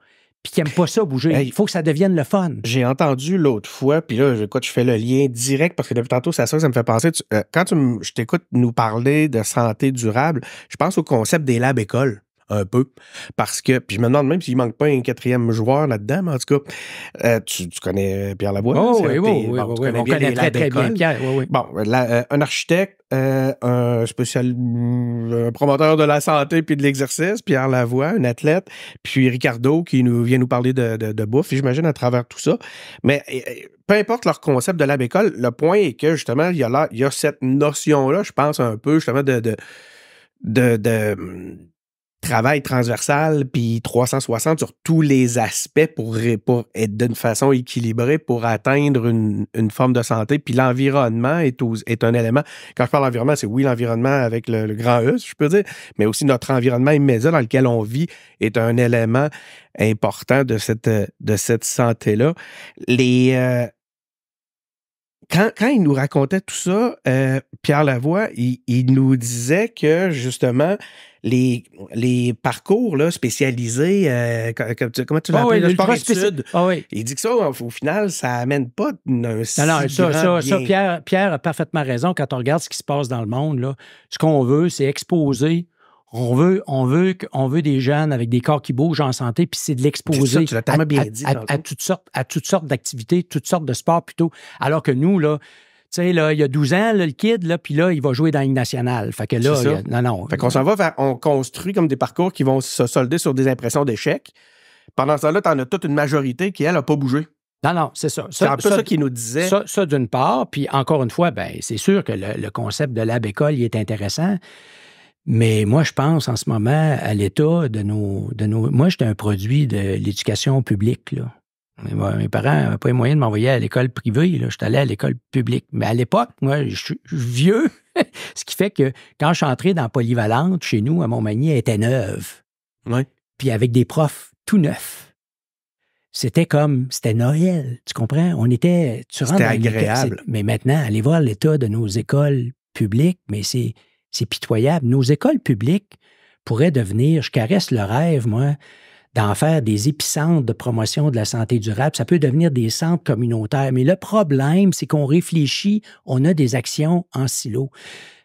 puis qui n'aiment pas ça bouger. Il faut que ça devienne le fun. J'ai entendu l'autre fois, puis là, je fais le lien direct parce que depuis tantôt, ça me fait penser. Quand je t'écoute nous parler de santé durable, je pense au concept des labs écoles. un peu. Parce que, puis je me demande même s'il ne manque pas un 4e joueur là-dedans, mais en tout cas, tu connais Pierre Lavoie. Oh, oui, on connaît très, très bien Pierre. Oui. Bon, un architecte, un promoteur de la santé puis de l'exercice, Pierre Lavoie, un athlète, puis Ricardo qui vient nous parler de bouffe, j'imagine, à travers tout ça. Mais peu importe leur concept de Lab École, le point est que, justement, il y a cette notion-là, je pense, un peu, justement, de travail transversal, puis 360 sur tous les aspects pour être d'une façon équilibrée pour atteindre une forme de santé. Puis l'environnement est un élément. Quand je parle d'environnement, c'est oui, l'environnement avec le grand E, si je peux dire, mais aussi notre environnement immédiat dans lequel on vit est un élément important de cette santé-là. Quand il nous racontait tout ça, Pierre Lavoie, il nous disait que, justement, les parcours là, spécialisés, comment tu l'appelles? Le sport-études. Il dit que ça, au final, ça amène pas un si ça, Pierre a parfaitement raison. Quand on regarde ce qui se passe dans le monde, là, ce qu'on veut, c'est exposer. On veut des jeunes avec des corps qui bougent en santé, puis c'est de l'exposer à toutes sortes d'activités, toutes sortes de sports plutôt. Alors que nous, là, tu sais, là, il y a 12 ans, là, le kid, là, puis là, il va jouer dans la Ligue nationale. Fait que là, non. Fait qu'on s'en va vers, on construit comme des parcours qui vont se solder sur des impressions d'échecs. Pendant ce temps-là, t'en as toute une majorité qui, elle, n'a pas bougé. Non, c'est ça. C'est un peu ça qu'il nous disait. Ça d'une part, puis encore une fois, ben, c'est sûr que le concept de Lab École, il est intéressant. Mais moi, je pense en ce moment à l'état de nos... Moi, j'étais un produit de l'éducation publique, là. Mes parents n'avaient pas les moyens de m'envoyer à l'école privée. Là. J'étais allé à l'école publique. Mais à l'époque, moi, je suis vieux. Ce qui fait que quand je suis entré dans Polyvalente, chez nous, à Montmagny, elle était neuve. Oui. Puis avec des profs tout neufs. C'était Noël. Tu comprends? C'était agréable. Mais maintenant, allez voir l'état de nos écoles publiques, mais c'est pitoyable. Nos écoles publiques pourraient devenir, je caresse le rêve, moi, d'en faire des épicentres de promotion de la santé durable. Ça peut devenir des centres communautaires. Mais le problème, c'est qu'on réfléchit, on a des actions en silo.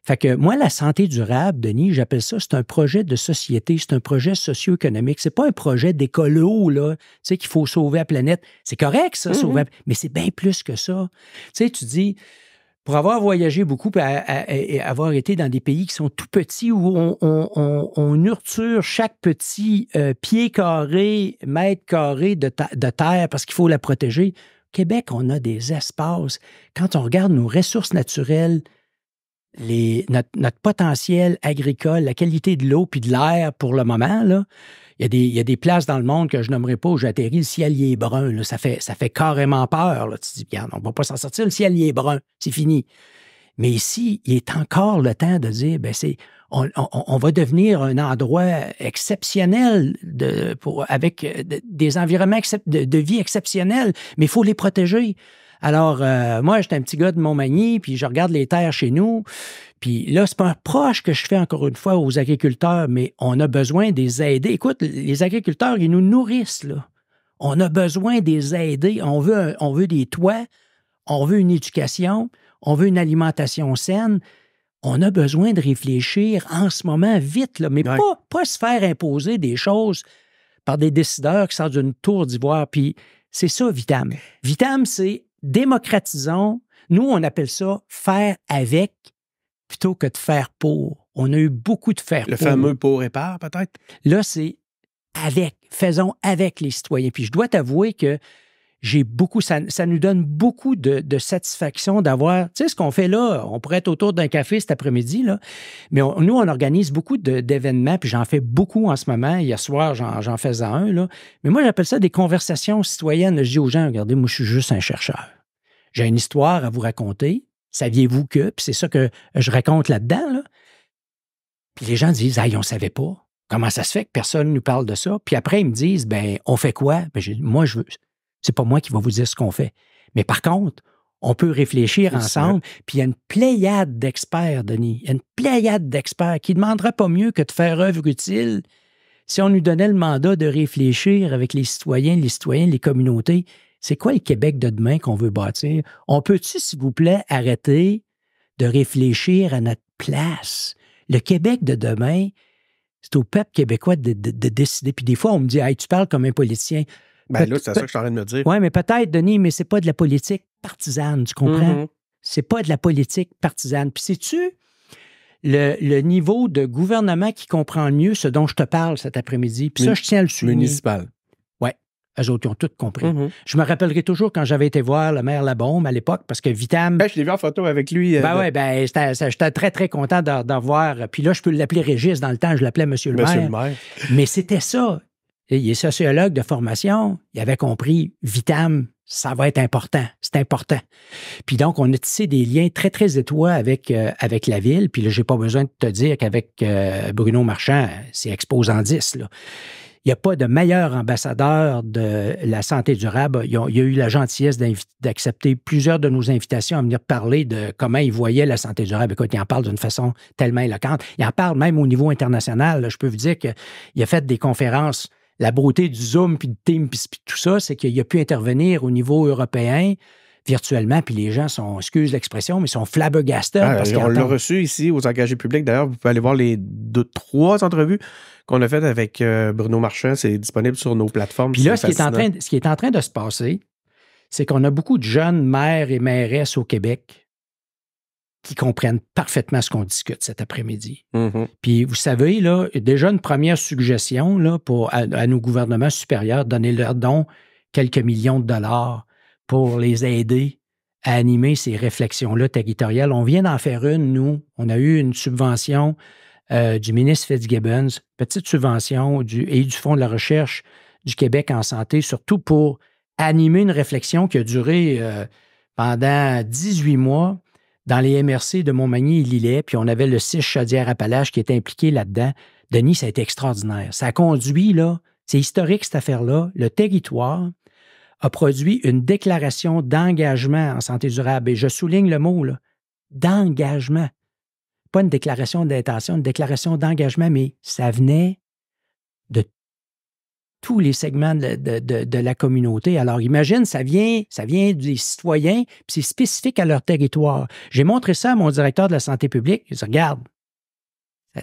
Fait que moi, la santé durable, Denis, j'appelle ça, c'est un projet de société, c'est un projet socio-économique. C'est pas un projet d'écolo, là, tu sais, qu'il faut sauver la planète. C'est correct, ça, sauver, mais c'est bien plus que ça. Tu sais, tu dis... Pour avoir voyagé beaucoup et avoir été dans des pays qui sont tout petits où on nurture chaque petit pied carré, mètre carré de terre parce qu'il faut la protéger. Au Québec, on a des espaces. Quand on regarde nos ressources naturelles, notre potentiel agricole, la qualité de l'eau puis de l'air pour le moment, là, il y a des places dans le monde que je nommerai pas où j'atterris, le ciel il est brun. Là, ça fait carrément peur. Là. Tu te dis, regarde, on ne va pas s'en sortir, le ciel il est brun, c'est fini. Mais ici, il est encore le temps de dire, on va devenir un endroit exceptionnel avec des environnements de vie exceptionnels, mais il faut les protéger. Alors, moi, j'étais un petit gars de Montmagny, puis je regarde les terres chez nous. Puis là, c'est pas un reproche que je fais encore une fois aux agriculteurs, mais on a besoin de les aider. Écoute, les agriculteurs, ils nous nourrissent, là. On a besoin de les aider. On veut des toits, on veut une éducation, on veut une alimentation saine. On a besoin de réfléchir en ce moment vite, là, mais pas se faire imposer des choses par des décideurs qui sortent d'une tour d'ivoire. Puis c'est ça, Vitam. Vitam, c'est démocratisons. Nous, on appelle ça faire avec plutôt que de faire pour. On a eu beaucoup de faire pour. Le fameux pour et par, peut-être? Là, c'est avec. Faisons avec les citoyens. Puis je dois t'avouer que j'ai beaucoup, ça nous donne beaucoup de satisfaction d'avoir, tu sais, ce qu'on fait là, on pourrait être autour d'un café cet après-midi, là, mais nous, on organise beaucoup d'événements, puis j'en fais beaucoup en ce moment. Hier soir, j'en faisais un, là. Mais moi, j'appelle ça des conversations citoyennes. Je dis aux gens, regardez, moi, je suis juste un chercheur. J'ai une histoire à vous raconter. Saviez-vous que? Puis c'est ça que je raconte là-dedans, là. Puis les gens disent, on ne savait pas. Comment ça se fait que personne ne nous parle de ça? Puis après, ils me disent, on fait quoi? Moi, je veux... C'est pas moi qui va vous dire ce qu'on fait. Mais par contre, on peut réfléchir ensemble. Puis il y a une pléiade d'experts, Denis. Il y a une pléiade d'experts qui ne demanderaient pas mieux que de faire œuvre utile si on nous donnait le mandat de réfléchir avec les citoyennes, les communautés. C'est quoi le Québec de demain qu'on veut bâtir? On peut-tu, s'il vous plaît, arrêter de réfléchir à notre place? Le Québec de demain, C'est au peuple québécois de décider. Puis des fois, on me dit, hey, tu parles comme un politicien. Ben là, c'est ça que je suis en train de me dire. Oui, mais peut-être, Denis, mais c'est pas de la politique partisane, tu comprends? C'est pas de la politique partisane. Puis sais-tu, le niveau de gouvernement qui comprend mieux ce dont je te parle cet après-midi, puis ça, je tiens à le souligner. Municipal. Oui, eux autres, ils ont tout compris. Je me rappellerai toujours quand j'avais été voir le maire Labaume à l'époque, parce que Vitam... Ben, je l'ai vu en photo avec lui. J'étais très, très content d'en voir. Puis là, je peux l'appeler Régis. Dans le temps, je l'appelais Monsieur le maire. Mais c'était ça. Il est sociologue de formation. Il avait compris, Vitam, ça va être important. C'est important. Puis donc, on a tissé des liens très, très étroits avec la ville. Puis là, j'ai pas besoin de te dire qu'avec Bruno Marchand, c'est exposant 10, là. Il n'y a pas de meilleur ambassadeur de la santé durable. Il y a eu la gentillesse d'accepter plusieurs de nos invitations à venir parler de comment il voyait la santé durable. Écoute, il en parle d'une façon tellement éloquente. Il en parle même au niveau international. Là, je peux vous dire qu'il a fait des conférences. La beauté du Zoom, puis de Teams, puis tout ça, c'est qu'il a pu intervenir au niveau européen virtuellement, puis les gens sont, excuse l'expression, mais sont flabbergastés. On l'a reçu ici aux engagés publics. D'ailleurs, vous pouvez aller voir les 3 entrevues qu'on a faites avec Bruno Marchand. C'est disponible sur nos plateformes. Puis là, ce qui est en train de se passer, c'est qu'on a beaucoup de jeunes maires et mairesses au Québec qui comprennent parfaitement ce qu'on discute cet après-midi. Puis vous savez, là, déjà une première suggestion là, à nos gouvernements supérieurs, donner-leur donc quelques millions de dollars pour les aider à animer ces réflexions-là territoriales. On vient d'en faire une, nous. On a eu une subvention du ministre Fitzgibbons, petite subvention et du Fonds de la recherche du Québec en santé, surtout pour animer une réflexion qui a duré pendant 18 mois dans les MRC de Montmagny et Lillet, puis on avait le 6 Chaudière-Appalaches qui était impliqué là-dedans. Denis, ça a été extraordinaire. Ça a conduit, là, c'est historique cette affaire-là, le territoire a produit une déclaration d'engagement en santé durable. Et je souligne le mot, là, d'engagement. Pas une déclaration d'intention, une déclaration d'engagement, mais ça venait de tous les segments de la communauté. Alors, imagine, ça vient des citoyens, puis c'est spécifique à leur territoire. J'ai montré ça à mon directeur de la santé publique. Il dit, regarde,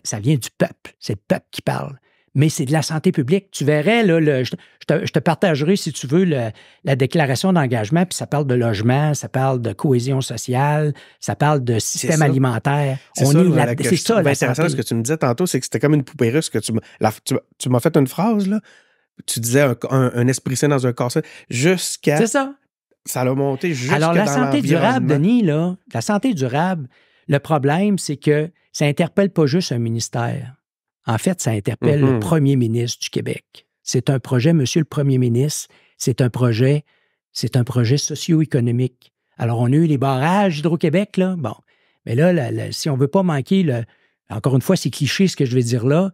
ça vient du peuple. C'est le peuple qui parle. Mais c'est de la santé publique. Tu verrais, là, je te partagerai, si tu veux, la déclaration d'engagement, puis ça parle de logement, ça parle de cohésion sociale, ça parle de système alimentaire. C'est ça, intéressant, ce que tu me disais tantôt, c'est que c'était comme une poupée russe que tu m'as fait une phrase, là. Tu disais un esprit sain dans un corps sain, jusqu'à... C'est ça. Ça l'a monté jusqu'à Alors, la santé durable, Denis, là, la santé durable, le problème, c'est que ça n'interpelle pas juste un ministère. En fait, ça interpelle le premier ministre du Québec. C'est un projet, monsieur le premier ministre, c'est un projet socio-économique. Alors, on a eu les barrages Hydro-Québec, là. Bon. Mais là, si on ne veut pas manquer, encore une fois, c'est cliché ce que je vais dire là,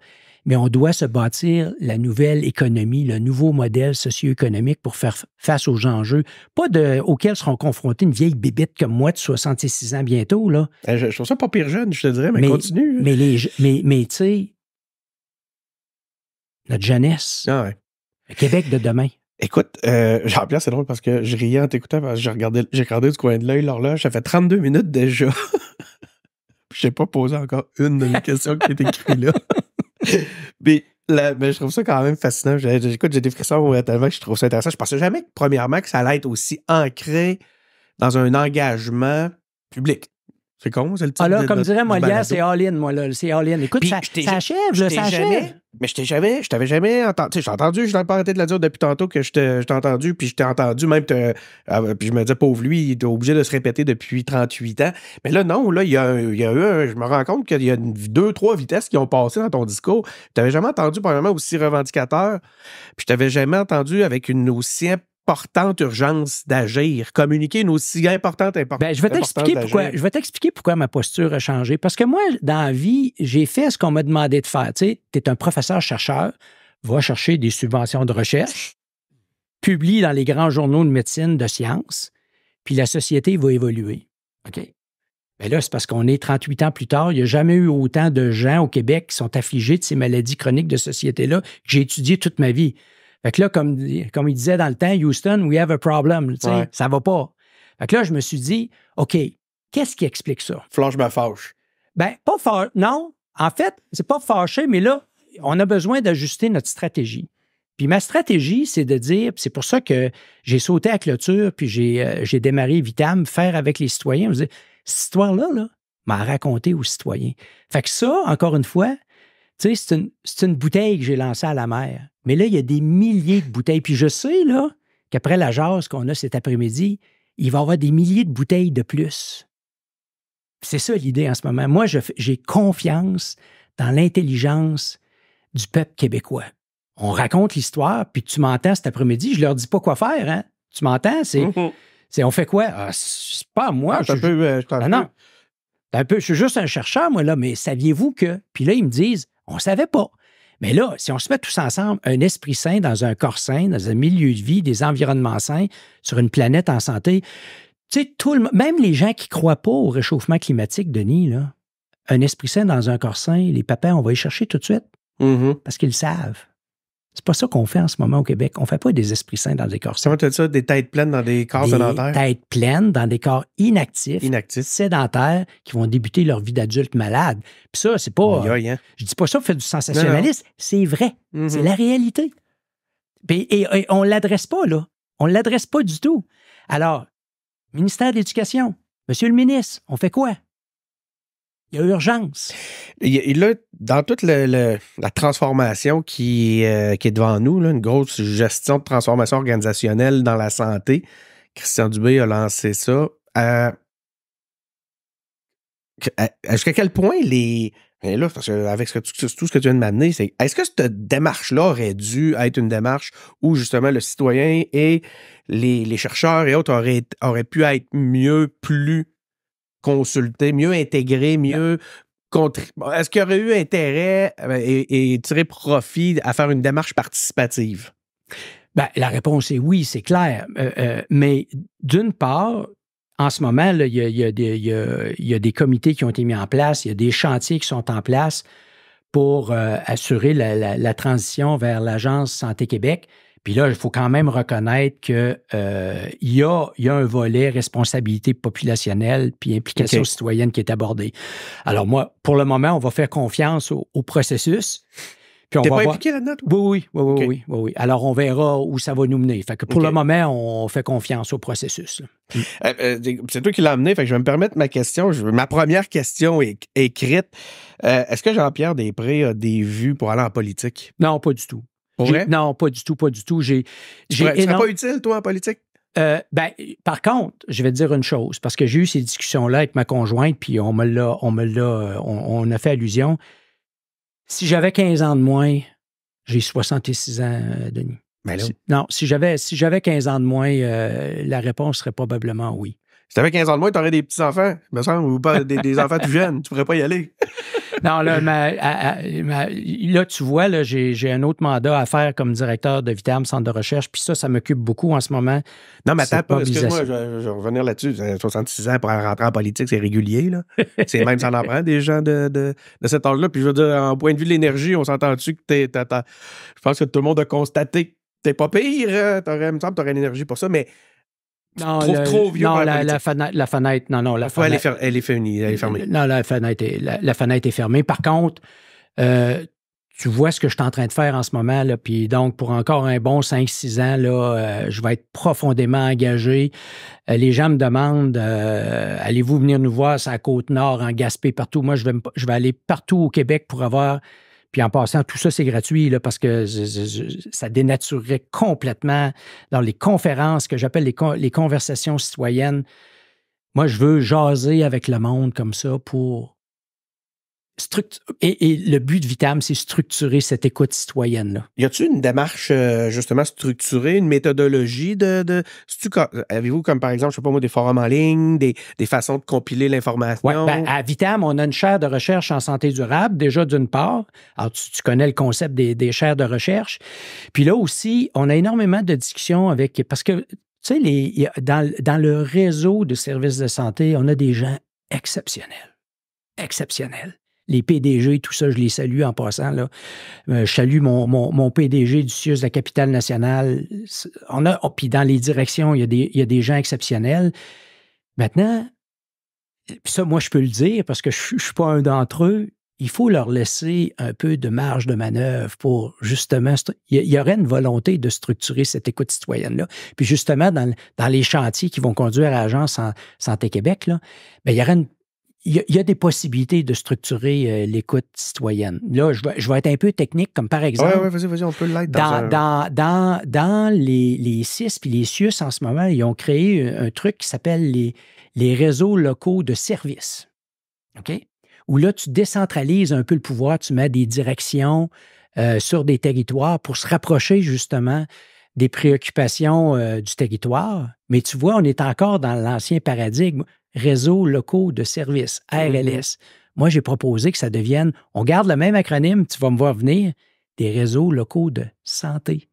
mais on doit se bâtir la nouvelle économie, le nouveau modèle socio-économique pour faire face aux enjeux, auxquels seront confrontés une vieille bébite comme moi de 66 ans bientôt, là. Je trouve ça pas pire jeune, je te dirais, mais continue. Mais tu sais, notre jeunesse, le Québec de demain. Écoute, Jean-Pierre, c'est drôle parce que je riais en t'écoutant parce que j'ai regardé du coin de l'œil l'horloge, ça fait 32 minutes déjà. Je n'ai pas posé encore une de mes questions qui est écrite là. mais je trouve ça quand même fascinant. Écoute, j'ai des frissons tellement que je trouve ça intéressant. Je pensais jamais, premièrement, que ça allait être aussi ancré dans un engagement public. C'est con, c'est le titre. Alors, comme dirait Molière, c'est all-in, moi, là. C'est all-in. Écoute, ça achève, ça achève. Mais je t'avais jamais entendu. Tu sais, j'ai entendu, je n'ai pas arrêté de le dire depuis tantôt que je t'ai entendu, puis je t'ai entendu même, puis je me disais, pauvre lui, il est obligé de se répéter depuis 38 ans. Mais là, non, là, il y a eu, je me rends compte qu'il y a 2-3 vitesses qui ont passé dans ton discours. Je t'avais jamais entendu, premièrement, aussi revendicateur, puis je t'avais jamais entendu avec une aussi importante urgence d'agir, communiquer une aussi importante importance. Ben, je vais t'expliquer pourquoi ma posture a changé. Parce que moi, dans la vie, j'ai fait ce qu'on m'a demandé de faire. Tu sais, t'es un professeur-chercheur, va chercher des subventions de recherche, publie dans les grands journaux de médecine, de sciences, puis la société va évoluer. OK? Mais là, c'est parce qu'on est 38 ans plus tard, il n'y a jamais eu autant de gens au Québec qui sont affligés de ces maladies chroniques de société-là que j'ai étudié toute ma vie. Fait que là, comme il disait dans le temps, Houston, we have a problem. Tu sais, ça va pas. Fait que là, je me suis dit, OK, qu'est-ce qui explique ça? Flanche ma fâche. Ben, pas fâché. Non. En fait, c'est pas fâché, mais là, on a besoin d'ajuster notre stratégie. Puis ma stratégie, c'est de dire, c'est pour ça que j'ai sauté à clôture, puis j'ai démarré Vitam, faire avec les citoyens. Je me dis, cette histoire-là, m'a raconté aux citoyens. Fait que ça, encore une fois, tu sais, c'est une bouteille que j'ai lancée à la mer. Mais là, il y a des milliers de bouteilles. Puis je sais, là, qu'après la jase qu'on a cet après-midi, il va y avoir des milliers de bouteilles de plus. C'est ça l'idée en ce moment. Moi, j'ai confiance dans l'intelligence du peuple québécois. On raconte l'histoire, puis tu m'entends cet après-midi, je leur dis pas quoi faire, hein? Tu m'entends? C'est on fait quoi? Ah, c'est pas à moi. Je suis juste un chercheur, moi, là, mais saviez-vous que... Puis là, ils me disent, on savait pas. Mais là, si on se met tous ensemble, un esprit sain dans un corps sain, dans un milieu de vie, des environnements sains, sur une planète en santé, tu sais, même les gens qui croient pas au réchauffement climatique, Denis, là, un esprit sain dans un corps sain, les papas, on va y chercher tout de suite parce qu'ils le savent. C'est pas ça qu'on fait en ce moment au Québec. On fait pas des esprits sains dans des corps sains. Comment tu as dit ça? Des têtes pleines dans des corps sédentaires? Des têtes pleines dans des corps inactifs, sédentaires, qui vont débuter leur vie d'adulte malade. Puis ça, c'est pas... Je dis pas ça pour faire du sensationnalisme. Non. C'est vrai. C'est la réalité. Et on l'adresse pas, là. On l'adresse pas du tout. Alors, ministère de l'Éducation, Monsieur le ministre, on fait quoi? Il y a urgence. Et là, dans toute la transformation qui est devant nous, là, une grosse gestion de transformation organisationnelle dans la santé, Christian Dubé a lancé ça. Jusqu'à quel point là, parce que avec tout ce que tu viens de m'amener, c'est est-ce que cette démarche-là aurait dû être une démarche où justement le citoyen et les chercheurs et autres auraient pu être plus consultés, mieux intégrés, mieux contribuer? Est-ce qu'il y aurait eu intérêt et tirer profit à faire une démarche participative? Ben, la réponse est oui, c'est clair. Mais d'une part, en ce moment, là, il y a des comités qui ont été mis en place, il y a des chantiers qui sont en place pour assurer la transition vers l'Agence Santé Québec. Puis là, il faut quand même reconnaître qu'il y a un volet responsabilité populationnelle puis implication citoyenne qui est abordé. Alors moi, pour le moment, on va faire confiance au processus. T'es pas impliqué là-dedans? Oui. Alors, on verra où ça va nous mener. Fait que pour le moment, on fait confiance au processus. C'est toi qui l'as amené, fait que je vais me permettre ma question. Ma première question est écrite. Est-ce que Jean-Pierre Després a des vues pour aller en politique? Non, pas du tout. Non, pas du tout. Tu serais pas utile, toi, en politique? Par contre, je vais te dire une chose, parce que j'ai eu ces discussions-là avec ma conjointe, puis on a fait allusion. Si j'avais 15 ans de moins, j'ai 66 ans, Denis. Ben là. Non, si j'avais 15 ans de moins, la réponse serait probablement oui. Si tu avais 15 ans de moins, tu aurais des petits-enfants, me semble, ou pas des enfants tout jeunes. Tu pourrais pas y aller. Non, là, là tu vois, là, j'ai un autre mandat à faire comme directeur de Vitam, centre de recherche, puis ça m'occupe beaucoup en ce moment. Non, mais attends, excuse-moi, je vais revenir là-dessus. 66 ans pour rentrer en politique, c'est régulier, là. C'est même, ça en prend des gens de cet âge-là. Puis je veux dire, en point de vue de l'énergie, on s'entend-tu que je pense que tout le monde a constaté que t'es pas pire. Il me semble que t'aurais l'énergie pour ça, mais... Non, trop vieux pour la fenêtre, non. La fenêtre, elle est fermée. Non, la fenêtre est fermée. Par contre, tu vois ce que je suis en train de faire en ce moment, là, puis donc, pour encore un bon 5-6 ans, là, je vais être profondément engagé. Les gens me demandent, allez-vous venir nous voir sur la Côte-Nord, en Gaspé, partout? Moi, je vais aller partout au Québec pour avoir... Puis en passant, tout ça, c'est gratuit là, parce que ça dénaturerait complètement dans les conférences que j'appelle les conversations citoyennes. Moi, je veux jaser avec le monde comme ça pour... Et le but de Vitam, c'est structurer cette écoute citoyenne-là. Y a-t-il une démarche, justement, structurée, une méthodologie avez-vous, comme par exemple, je sais pas moi, des forums en ligne, des façons de compiler l'information? Oui, à Vitam, on a une chaire de recherche en santé durable, déjà d'une part. Alors, tu connais le concept des chaires de recherche. Puis là aussi, on a énormément de discussions avec... Parce que, tu sais, dans le réseau de services de santé, on a des gens exceptionnels. Exceptionnels. Les PDG, tout ça, je les salue en passant. Là. Je salue mon PDG du CIUS de la capitale nationale. Puis dans les directions, il y a des gens exceptionnels. Maintenant, puis ça, moi, je peux le dire parce que je ne suis pas un d'entre eux. il faut leur laisser un peu de marge de manœuvre pour justement... Il y aurait une volonté de structurer cette écoute citoyenne-là. Puis justement, dans les chantiers qui vont conduire à l'Agence Santé Québec, là, bien, il y a des possibilités de structurer l'écoute citoyenne. Là, je vais être un peu technique, comme par exemple... Oui, vas-y, on peut l'être. Dans les CIS puis les CIUS, en ce moment, ils ont créé un truc qui s'appelle les réseaux locaux de services. OK? Où là, tu décentralises un peu le pouvoir, tu mets des directions sur des territoires pour se rapprocher, justement, des préoccupations du territoire. Mais tu vois, on est encore dans l'ancien paradigme réseaux locaux de services, RLS. Moi, j'ai proposé que ça devienne, on garde le même acronyme, tu vas me voir venir, des réseaux locaux de santé.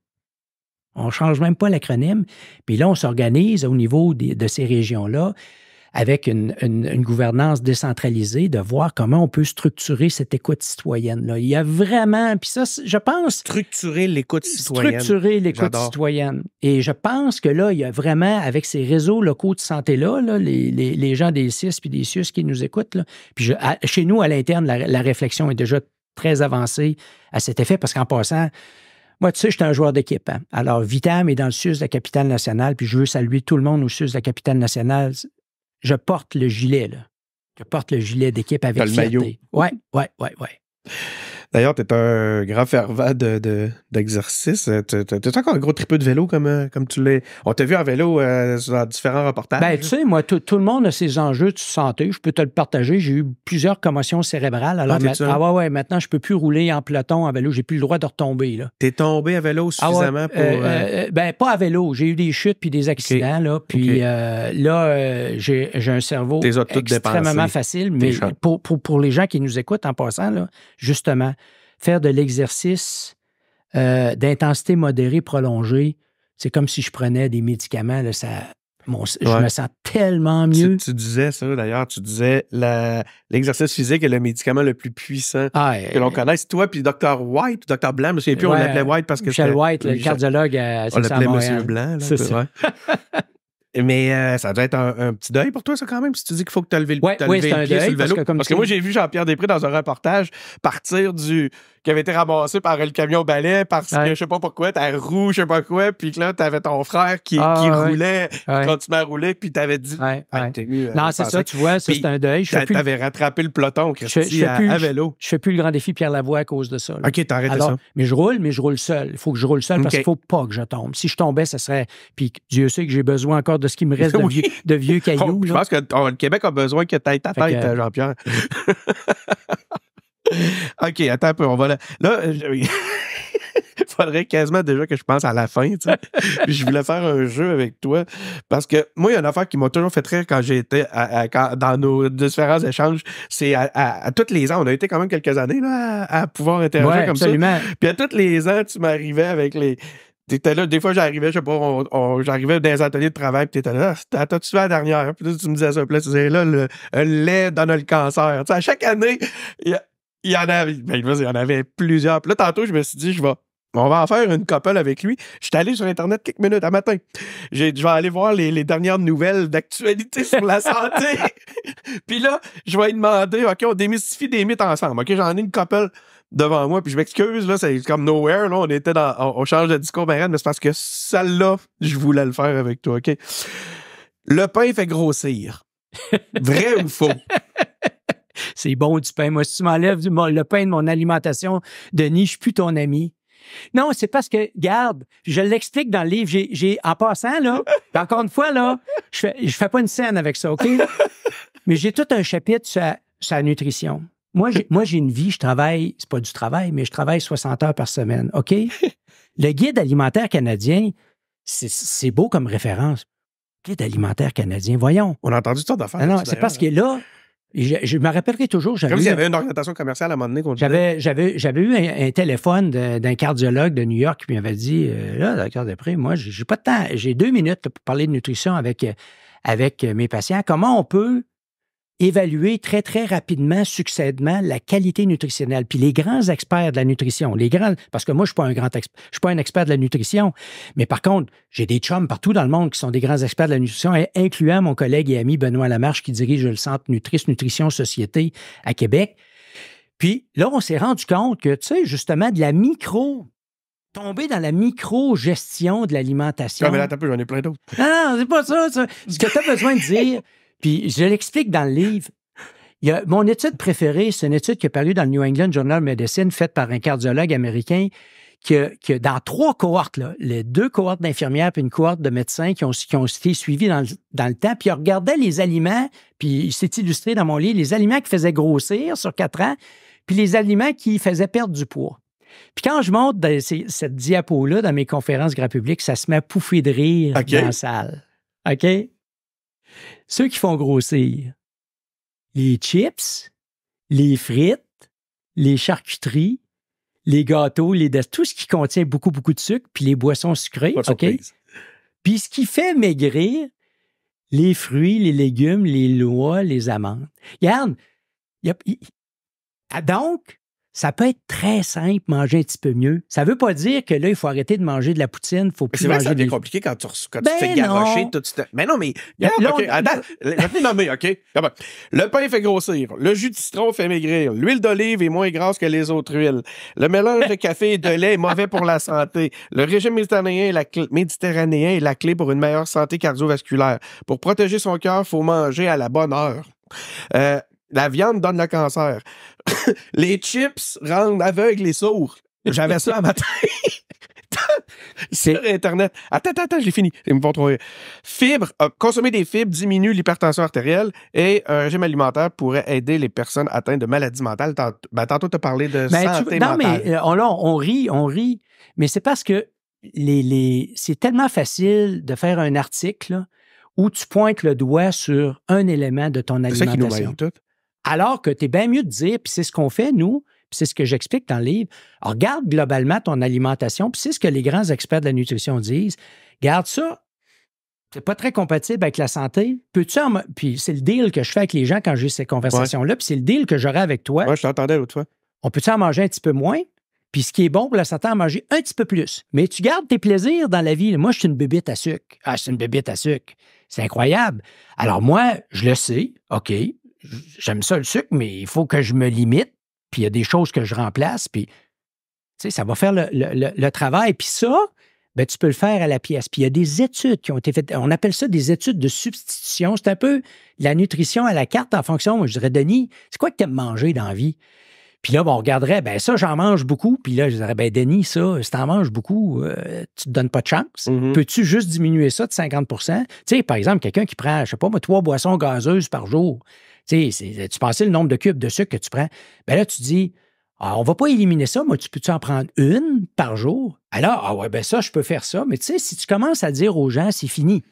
On ne change même pas l'acronyme. Puis là, on s'organise au niveau de ces régions-là avec une gouvernance décentralisée, de voir comment on peut structurer cette écoute citoyenne-là. Il y a vraiment, puis ça, je pense... Structurer l'écoute citoyenne. Structurer l'écoute citoyenne. Et je pense que là, il y a vraiment, avec ces réseaux locaux de santé-là, là, les gens des CIS puis des CIUS qui nous écoutent, là, puis chez nous, à l'interne, la réflexion est déjà très avancée à cet effet, parce qu'en passant, moi, tu sais, je suis un joueur d'équipe. Hein? Alors, Vitam est dans le CIUS de la Capitale-Nationale, puis je veux saluer tout le monde au CIUS de la Capitale-Nationale. Je porte le gilet, là. Je porte le gilet d'équipe avec fierté. Oui. D'ailleurs, tu es un grand fervent d'exercice. Tu es encore un gros tripeux de vélo comme tu l'es. On t'a vu en vélo dans différents reportages. Ben, tu sais, moi, tout le monde a ses enjeux de santé. Je peux te le partager. J'ai eu plusieurs commotions cérébrales. Alors, maintenant, je ne peux plus rouler en peloton en vélo. J'ai plus le droit de retomber. Tu es tombé à vélo suffisamment pour... Ben, pas à vélo. J'ai eu des chutes puis des accidents. Là, puis là, j'ai un cerveau extrêmement facile. Mais pour les gens qui nous écoutent en passant, là, justement, faire de l'exercice d'intensité modérée prolongée, c'est comme si je prenais des médicaments. Là, je me sens tellement mieux. Tu disais ça, d'ailleurs. Tu disais l'exercice physique est le médicament le plus puissant que l'on connaisse. Toi puis Dr. White, Dr. Blanc, je me souviens plus, on l'appelait White parce que Michel White, le cardiologue on l'appelait Monsieur Blanc. C'est ça. Mais ça doit être un petit deuil pour toi, ça, quand même, si tu dis qu'il faut que tu as levé le pied sur le vélo. Parce que moi, j'ai vu Jean-Pierre Després dans un reportage partir qui avait été ramassé par le camion balai parce que je sais pas pourquoi, ta roue, je sais pas quoi, puis que là, t'avais ton frère qui roulait, continuait à rouler, puis t'avais dit... non, c'est ça, tu vois, c'est un deuil. T'avais rattrapé le peloton, Christy, à vélo. Je fais plus le grand défi Pierre Lavoie à cause de ça. Là. OK, t'as arrêté ça. Mais je roule seul. Il faut que je roule seul parce qu'il faut pas que je tombe. Si je tombais, ça serait... Puis Dieu sait que j'ai besoin encore de ce qui me reste de vieux cailloux. Je pense que le Québec a besoin que tu aies ta tête, Jean-Pierre. OK, attends un peu. On va là. Il faudrait quasiment déjà que je pense à la fin. Tu sais. Je voulais faire un jeu avec toi parce que moi, il y a une affaire qui m'a toujours fait rire quand j'ai été dans nos différents échanges. C'est à tous les ans, on a été quand même quelques années là, à pouvoir interagir comme absolument. Ça. Puis à tous les ans, tu m'arrivais avec les... T'étais là, des fois j'arrivais, je sais pas, j'arrivais dans les ateliers de travail, puis t'étais là, t'as-tu fait la dernière? Puis là, tu me disais ça, puis là, tu disais là, le lait donne le cancer. Tu sais, à chaque année, il y en avait plusieurs. Puis là, tantôt, je me suis dit, on va en faire une couple avec lui. J'étais allé sur Internet quelques minutes à matin. Je vais aller voir les dernières nouvelles d'actualité sur la santé. Puis là, je vais lui demander, OK, on démystifie des mythes ensemble. OK, j'en ai une couple devant moi, puis je m'excuse, là, c'est comme nowhere, là, on change de discours, mais c'est parce que celle-là, je voulais le faire avec toi, OK? Le pain fait grossir. Vrai ou faux? C'est bon du pain. Moi, si tu m'enlèves le pain de mon alimentation, Denis, je suis plus ton ami. Non, c'est parce que, regarde, je l'explique dans le livre, j'ai en passant, là, encore une fois, là, je fais pas une scène avec ça, OK? Mais j'ai tout un chapitre sur la nutrition. Moi, j'ai une vie, je travaille, c'est pas du travail, mais je travaille 60 heures par semaine, OK? Le guide alimentaire canadien, c'est beau comme référence. Guide alimentaire canadien, voyons. On a entendu ça d'affaires. Non, c'est parce que là, je me rappellerai toujours. Comme s'il y avait une orientation commerciale à un moment donné qu'on disait. J'avais eu un téléphone d'un cardiologue de New York qui m'avait dit, là, docteur Després, moi, j'ai pas de temps, j'ai 2 minutes là, pour parler de nutrition avec mes patients. Comment on peut évaluer très, très rapidement, successivement, la qualité nutritionnelle. Puis les grands experts de la nutrition, parce que moi, je ne suis pas un expert de la nutrition, mais par contre, j'ai des chums partout dans le monde qui sont des grands experts de la nutrition, incluant mon collègue et ami Benoît Lamarche qui dirige le Centre Nutrition Société à Québec. Puis là, on s'est rendu compte que, tu sais, justement, tomber dans la micro-gestion de l'alimentation. Ah, mais là, t'as peu, j'en ai plein d'autres. Non, c'est pas ça. Ce que tu as besoin de dire, puis je l'explique dans le livre. Mon étude préférée, c'est une étude qui est parue dans le New England Journal of Medicine, faite par un cardiologue américain, que dans 3 cohortes, là, les 2 cohortes d'infirmières puis une cohorte de médecins qui ont été suivis dans le temps, puis il regardait les aliments, puis c'est illustré dans mon livre, les aliments qui faisaient grossir sur 4 ans, puis les aliments qui faisaient perdre du poids. Puis quand je monte cette diapo-là dans mes conférences grand public, ça se met à pouffer de rire dans la salle. OK? Ceux qui font grossir, les chips, les frites, les charcuteries, les gâteaux, tout ce qui contient beaucoup, beaucoup de sucre, puis les boissons sucrées. OK? Puis ce qui fait maigrir, les fruits, les légumes, les noix, les amandes. Regarde, donc, ça peut être très simple, manger un petit peu mieux. Ça ne veut pas dire que là, il faut arrêter de manger de la poutine. Faut plus c'est vrai manger que ça devient compliqué quand tu te fais garrocher tout de suite. Mais non, mais... OK, attends, je vais te nommer, OK? Le pain fait grossir. Le jus de citron fait maigrir. L'huile d'olive est moins grasse que les autres huiles. Le mélange de café et de lait est mauvais pour la santé. Le régime méditerranéen est la clé pour une meilleure santé cardiovasculaire. Pour protéger son cœur, il faut manger à la bonne heure. La viande donne le cancer. Les chips rendent aveugles les sourds. J'avais ça à matin. Sur Internet. Attends, je l'ai fini. Ils me font trop rire. Consommer des fibres diminue l'hypertension artérielle et un régime alimentaire pourrait aider les personnes atteintes de maladies mentales. Tantôt, tu as parlé de santé mentale. Non, mais on rit. Mais c'est parce que c'est tellement facile de faire un article là, où tu pointes le doigt sur un élément de ton alimentation. C'est ça qui nous mêle tout. Alors que tu es bien mieux de dire, puis c'est ce qu'on fait, nous, puis c'est ce que j'explique dans le livre. Alors, regarde globalement ton alimentation, puis c'est ce que les grands experts de la nutrition disent. Garde ça, c'est pas très compatible avec la santé. Puis c'est le deal que je fais avec les gens quand j'ai ces conversations-là, puis c'est le deal que j'aurai avec toi. Moi, je t'entendais l'autre fois. On peut-tu en manger un petit peu moins? Puis ce qui est bon pour la santé, en manger un petit peu plus. Mais tu gardes tes plaisirs dans la vie. Moi, je suis une bébite à sucre. Ah, c'est une bébite à sucre. C'est incroyable. Alors moi, je le sais, OK, j'aime ça le sucre, mais il faut que je me limite, puis il y a des choses que je remplace, puis tu sais, ça va faire le travail. Puis ça, ben, tu peux le faire à la pièce. Puis il y a des études qui ont été faites, on appelle ça des études de substitution. C'est un peu la nutrition à la carte en fonction, moi je dirais, Denis, c'est quoi que tu aimes manger dans la vie? Puis là, on regarderait, ben ça, j'en mange beaucoup. Puis là, je dirais, ben Denis, ça, si t'en manges beaucoup, tu te donnes pas de chance. Mm-hmm. Peux-tu juste diminuer ça de 50 %? Tu sais, par exemple, quelqu'un qui prend, je sais pas, 3 boissons gazeuses par jour. Tu sais, tu pensais le nombre de cubes de sucre que tu prends. Ben là, tu dis, on va pas éliminer ça. Moi, peux-tu en prendre une par jour? Alors, ben ça, je peux faire ça. Mais tu sais, si tu commences à dire aux gens, c'est fini.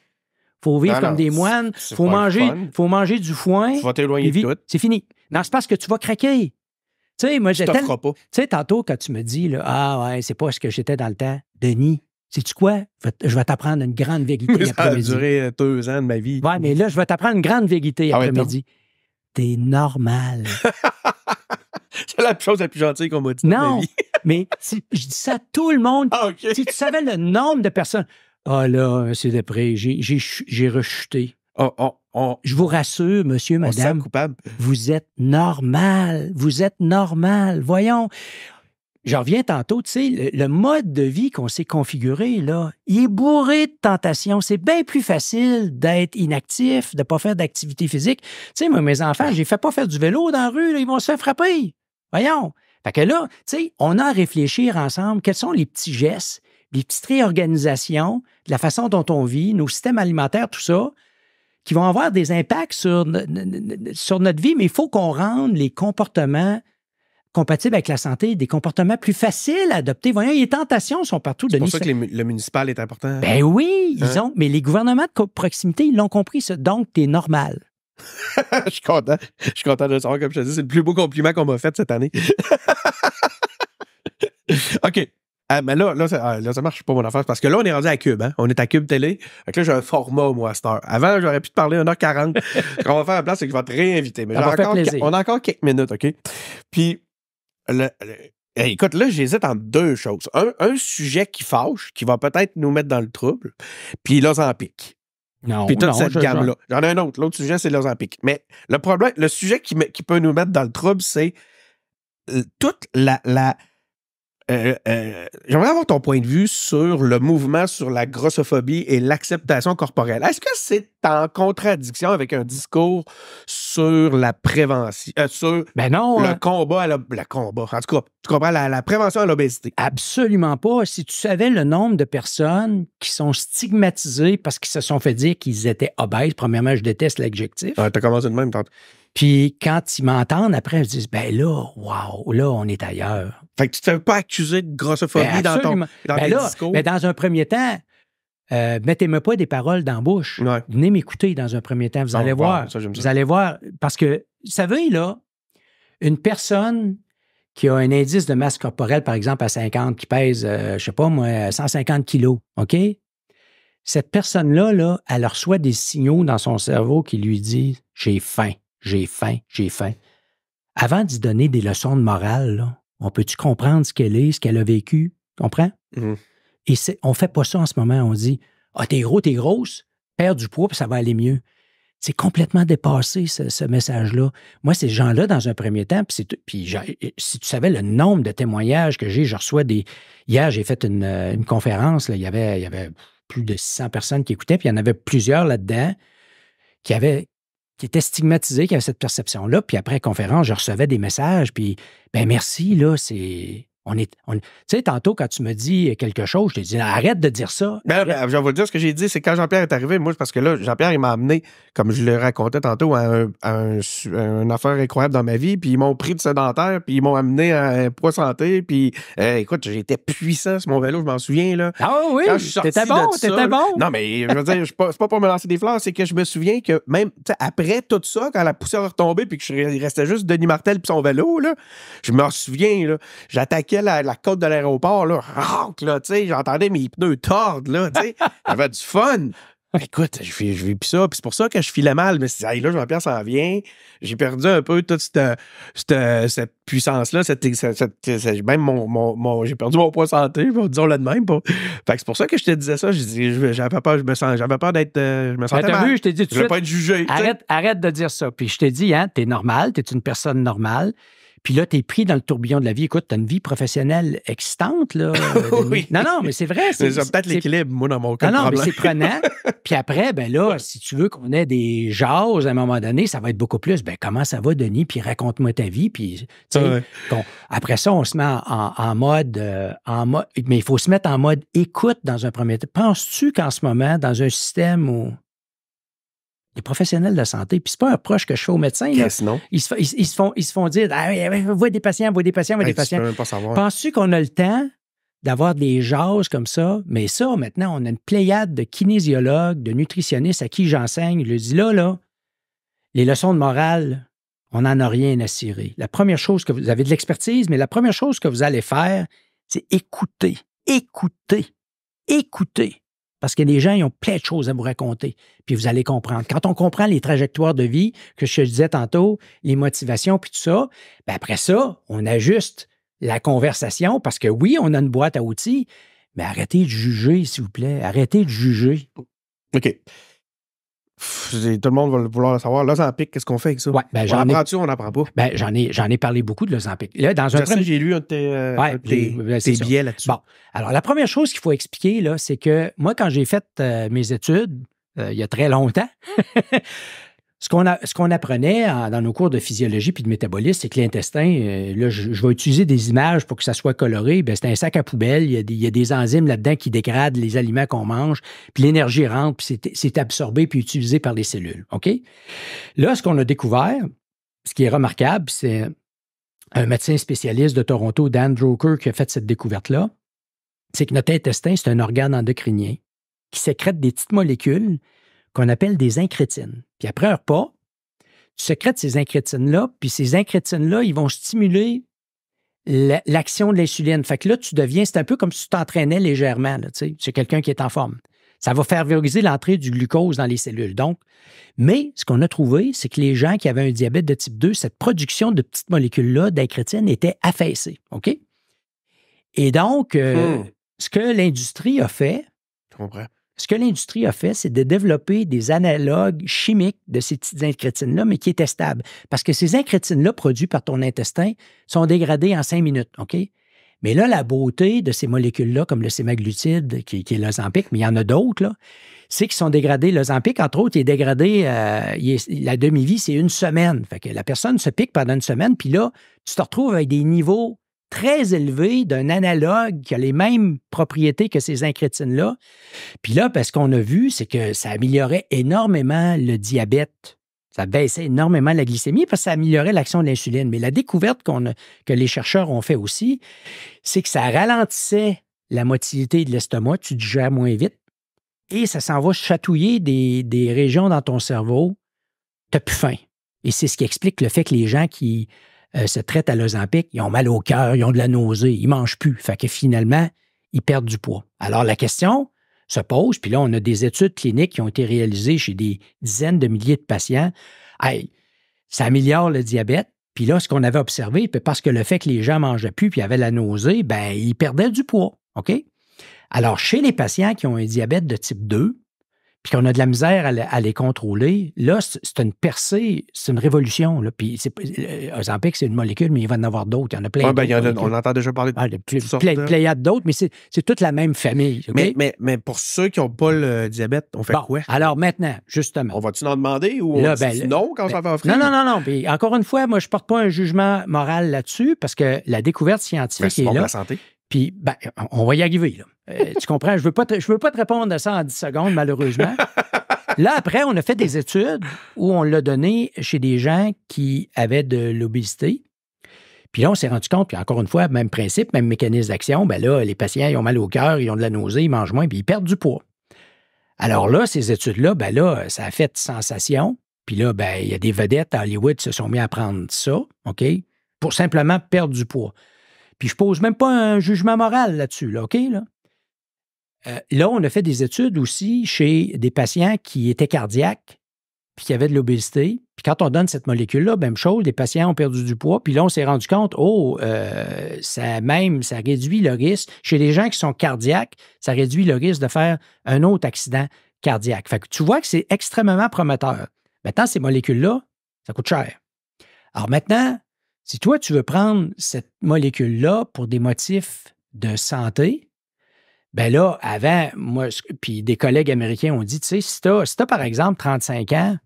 Faut vivre comme des moines. Faut manger du foin. Tu vas t'éloigner de tout. C'est fini. Non, c'est parce que tu vas craquer. Tu sais, moi, tu t'offres pas. Tu sais, tantôt, quand tu me dis, là, ah ouais, c'est pas ce que j'étais dans le temps, Denis, sais-tu quoi? Je vais t'apprendre une grande vérité après-midi. Ça a duré 2 ans de ma vie. Ouais, mais là, je vais t'apprendre une grande vérité après-midi. T'es normal. C'est la chose la plus gentille qu'on m'a dit. Non, mais je dis ça à tout le monde. Ah, okay. Si tu savais le nombre de personnes. Ah là, c'est Després, j'ai rechuté. Je vous rassure, monsieur, madame, coupable. Vous êtes normal. Vous êtes normal. Voyons. J'en reviens tantôt, tu sais, le mode de vie qu'on s'est configuré, là, il est bourré de tentations. C'est bien plus facile d'être inactif, de ne pas faire d'activité physique. Tu sais, moi, mes enfants, je les fais pas faire du vélo dans la rue, là, ils vont se faire frapper. Voyons. Fait que là, tu sais, on a à réfléchir ensemble quels sont les petits gestes, les petites réorganisations de la façon dont on vit, nos systèmes alimentaires, tout ça, qui vont avoir des impacts sur notre vie, mais il faut qu'on rende les comportements compatibles avec la santé, des comportements plus faciles à adopter. Voyons, les tentations sont partout. C'est pour ça que le municipal est important. Ben oui, mais les gouvernements de proximité, ils l'ont compris, ça. Donc, t'es normal. Je suis content. Je suis content de le savoir, comme je te dis. C'est le plus beau compliment qu'on m'a fait cette année. OK. Mais là, ça marche pas, mon affaire. Parce que là, on est rendu à Cube. Hein? On est à Cube Télé. Fait que là, j'ai un format, moi, à cette heure. Avant, j'aurais pu te parler 1h40. Ce qu'on va faire en place, c'est que je vais te réinviter. Mais on a encore quelques minutes, OK? Puis, écoute, là, j'hésite entre 2 choses. Un sujet qui fâche, qui va peut-être nous mettre dans le trouble, puis l'Ozempic. Non, puis toute cette gamme-là. J'en ai un autre. L'autre sujet, c'est l'Ozempic. Mais le problème, le sujet qui peut nous mettre dans le trouble, c'est toute j'aimerais avoir ton point de vue sur le mouvement sur la grossophobie et l'acceptation corporelle. Est-ce que c'est en contradiction avec un discours sur la prévention, sur le combat à combat, en tout cas, tu comprends, la prévention à l'obésité? Absolument pas. Si tu savais le nombre de personnes qui sont stigmatisées parce qu'ils se sont fait dire qu'ils étaient obèses, premièrement, je déteste l'adjectif. Ah, t'as commencé de même tantôt. Puis quand ils m'entendent, après, ils disent, ben là, wow, là, on est ailleurs. Fait que tu ne te fais pas accuser de grossophobie dans tes discours? Ben dans un premier temps, mettez-moi pas des paroles dans la bouche. Ouais. Venez m'écouter dans un premier temps. Vous allez voir. Ça, vous allez voir. Parce que, vous savez, là, une personne qui a un indice de masse corporelle, par exemple, à 50, qui pèse, je sais pas moi, 150 kilos, OK? Cette personne-là, là, elle reçoit des signaux dans son cerveau qui lui disent « j'ai faim. J'ai faim, j'ai faim. » Avant d'y donner des leçons de morale, là, on peut-tu comprendre ce qu'elle est, ce qu'elle a vécu? Comprends? Mm-hmm. Et on ne fait pas ça en ce moment. On dit « Ah, t'es gros, t'es grosse, perds du poids, puis ça va aller mieux. » C'est complètement dépassé, ce message-là. Moi, ces gens-là, dans un premier temps, si tu savais le nombre de témoignages que j'ai, je reçois des... Hier, j'ai fait une conférence, là, il y avait plus de 600 personnes qui écoutaient, puis il y en avait plusieurs là-dedans qui étaient stigmatisés, qui avaient cette perception-là. Puis après la conférence, je recevais des messages, puis ben merci, là, c'est... Tu sais, tantôt, quand tu me dis quelque chose, je te dis, arrête de dire ça. Je vais vous dire ce que j'ai dit, c'est quand Jean-Pierre est arrivé, moi, parce que là, Jean-Pierre, il m'a amené, comme je le racontais tantôt, à une affaire incroyable dans ma vie, puis ils m'ont pris de sédentaire, puis ils m'ont amené à un poids santé, puis écoute, j'étais puissant sur mon vélo, je m'en souviens, là. Ah oui, t'étais bon. Non, mais je veux dire, c'est pas pour me lancer des fleurs, c'est que je me souviens que même, après tout ça, quand la poussière est retombée, puis il restait juste Denis Martel puis son vélo, là, je me souviens, là, j'attaquais la côte de l'aéroport, là, tu sais, j'entendais mes pneus tordre, là, tu sais, j'avais du fun. Écoute, je vis plus ça, puis c'est pour ça que je filais mal, mais hey, là, Jean-Pierre s'en vient, j'ai perdu un peu toute cette puissance-là, même j'ai perdu mon poids santé, disons-le de même. Fait que c'est pour ça que je te disais ça, j'avais peur d'être, je me sentais mal. Je t'ai dit tout de suite, je voulais pas être jugé. Arrête de dire ça, puis je t'ai dit, hein, t'es normal, t'es une personne normale. Puis là, t'es pris dans le tourbillon de la vie. Écoute, t'as une vie professionnelle excitante, là. Oui. Non, mais c'est vrai. C'est peut-être l'équilibre, moi, dans mon cas. Non, mais c'est prenant. Puis après, ben là, si tu veux qu'on ait des jases à un moment donné, ça va être beaucoup plus. Ben comment ça va, Denis? Puis raconte-moi ta vie. Puis, tu sais, après ça, on se met en mode... mais il faut se mettre en mode écoute dans un premier temps. Penses-tu qu'en ce moment, dans un système où les professionnels de la santé, puis c'est pas un reproche que je fais aux médecins, là. Non. Ils se font dire, vois des patients. Tu peux même pas savoir. Penses-tu qu'on a le temps d'avoir des jases comme ça? Mais ça, maintenant, on a une pléiade de kinésiologues, de nutritionnistes à qui j'enseigne. Je leur dis, là, les leçons de morale, on n'en a rien à cirer. La première chose que vous avez de l'expertise, mais la première chose que vous allez faire, c'est écouter. Parce que les gens, ils ont plein de choses à vous raconter, puis vous allez comprendre. Quand on comprend les trajectoires de vie, que je te disais tantôt, les motivations, puis tout ça, bien après ça, on ajuste la conversation, parce que oui, on a une boîte à outils, mais arrêtez de juger, s'il vous plaît. Arrêtez de juger. OK. Tout le monde va vouloir le savoir. L'Ozempic, qu'est-ce qu'on fait avec ça? Ouais, ben, on apprend-tu ou on n'apprend pas? Ben, j'en ai parlé beaucoup de l'Ozempic. Là, j'ai lu un de tes billets là-dessus. Bon, alors la première chose qu'il faut expliquer, là, c'est que moi, quand j'ai fait mes études, il y a très longtemps, ce qu'on apprenait dans nos cours de physiologie puis de métabolisme, c'est que l'intestin, là, je vais utiliser des images pour que ça soit coloré, ben, c'est un sac à poubelle, il y a des enzymes là-dedans qui dégradent les aliments qu'on mange, puis l'énergie rentre, puis c'est absorbé puis utilisé par les cellules, OK? Là, ce qu'on a découvert, ce qui est remarquable, c'est un médecin spécialiste de Toronto, Dan Drucker, qui a fait cette découverte-là, c'est que notre intestin, c'est un organe endocrinien qui sécrète des petites molécules qu'on appelle des incrétines. Puis après un repas, tu sécrètes ces incrétines-là, puis ces incrétines-là, ils vont stimuler l'action de l'insuline. Fait que là, c'est un peu comme si tu t'entraînais légèrement, là, tu sais, c'est quelqu'un qui est en forme. Ça va favoriser l'entrée du glucose dans les cellules. Donc, mais ce qu'on a trouvé, c'est que les gens qui avaient un diabète de type 2, cette production de petites molécules-là, d'incrétines, était affaissée. OK? Et donc, ce que l'industrie a fait, je comprends. ce que l'industrie a fait, c'est de développer des analogues chimiques de ces petites incrétines-là, mais qui étaient stables. Parce que ces incrétines-là, produits par ton intestin, sont dégradés en 5 minutes, OK? Mais là, la beauté de ces molécules-là, comme le sémaglutide, qui est l'Ozempic, mais il y en a d'autres, là, c'est qu'ils sont dégradés. L'Ozempic, entre autres, il est dégradé, la demi-vie, c'est 1 semaine. Fait que la personne se pique pendant 1 semaine, puis là, tu te retrouves avec des niveaux très élevés d'un analogue qui a les mêmes propriétés que ces incrétines-là. Puis là, ce qu'on a vu, c'est que ça améliorait énormément le diabète. Ça baissait énormément la glycémie parce que ça améliorait l'action de l'insuline. Mais la découverte que les chercheurs ont fait aussi, c'est que ça ralentissait la motilité de l'estomac, tu digères moins vite, et ça s'en va chatouiller des régions dans ton cerveau. Tu n'as plus faim. Et c'est ce qui explique le fait que les gens qui se traitent à l'Ozempic, ils ont mal au cœur, ils ont de la nausée, ils ne mangent plus. Fait que finalement, ils perdent du poids. Alors, la question se pose, puis là, on a des études cliniques qui ont été réalisées chez des dizaines de milliers de patients. Hey, ça améliore le diabète. Puis là, ce qu'on avait observé, parce que le fait que les gens ne mangeaient plus puis avaient la nausée, ils perdaient du poids. OK? Alors, chez les patients qui ont un diabète de type 2, puis qu'on a de la misère à les contrôler, là, c'est une percée, c'est une révolution. Là. Puis, Ozempic, c'est une molécule, mais il va en avoir d'autres. Il y en a plein d'autres. On entend déjà parler de pléiades d'autres, mais c'est toute la même famille. Okay? Mais pour ceux qui n'ont pas le diabète, on fait quoi? Alors maintenant, justement. On va-tu en demander ou on dit non quand ça va offrir? Non. Puis encore une fois, moi, je ne porte pas un jugement moral là-dessus parce que la découverte scientifique est là. Pour la santé. Puis, on va y arriver, là. Tu comprends? Je veux pas te répondre à ça en 10 secondes, malheureusement. Là, après, on a fait des études où on l'a donné chez des gens qui avaient de l'obésité. Puis là, on s'est rendu compte, puis encore une fois, même principe, même mécanisme d'action, là, les patients, ils ont mal au cœur, ils ont de la nausée, ils mangent moins, puis ils perdent du poids. Alors là, ces études-là, là, ça a fait sensation. Puis là, il y a des vedettes à Hollywood qui se sont mis à prendre ça, OK, pour simplement perdre du poids. Puis je pose même pas un jugement moral là-dessus, là, OK? Là, on a fait des études aussi chez des patients qui étaient cardiaques puis qui avaient de l'obésité. Puis quand on donne cette molécule-là, même chose, les patients ont perdu du poids. Puis là, on s'est rendu compte, ça réduit le risque. Chez les gens qui sont cardiaques, ça réduit le risque de faire un autre accident cardiaque. Fait que tu vois que c'est extrêmement prometteur. Maintenant, ces molécules-là, ça coûte cher. Alors maintenant, si toi, tu veux prendre cette molécule-là pour des motifs de santé, là, avant, moi, puis des collègues américains ont dit, tu sais, si tu as, par exemple, 35 ans,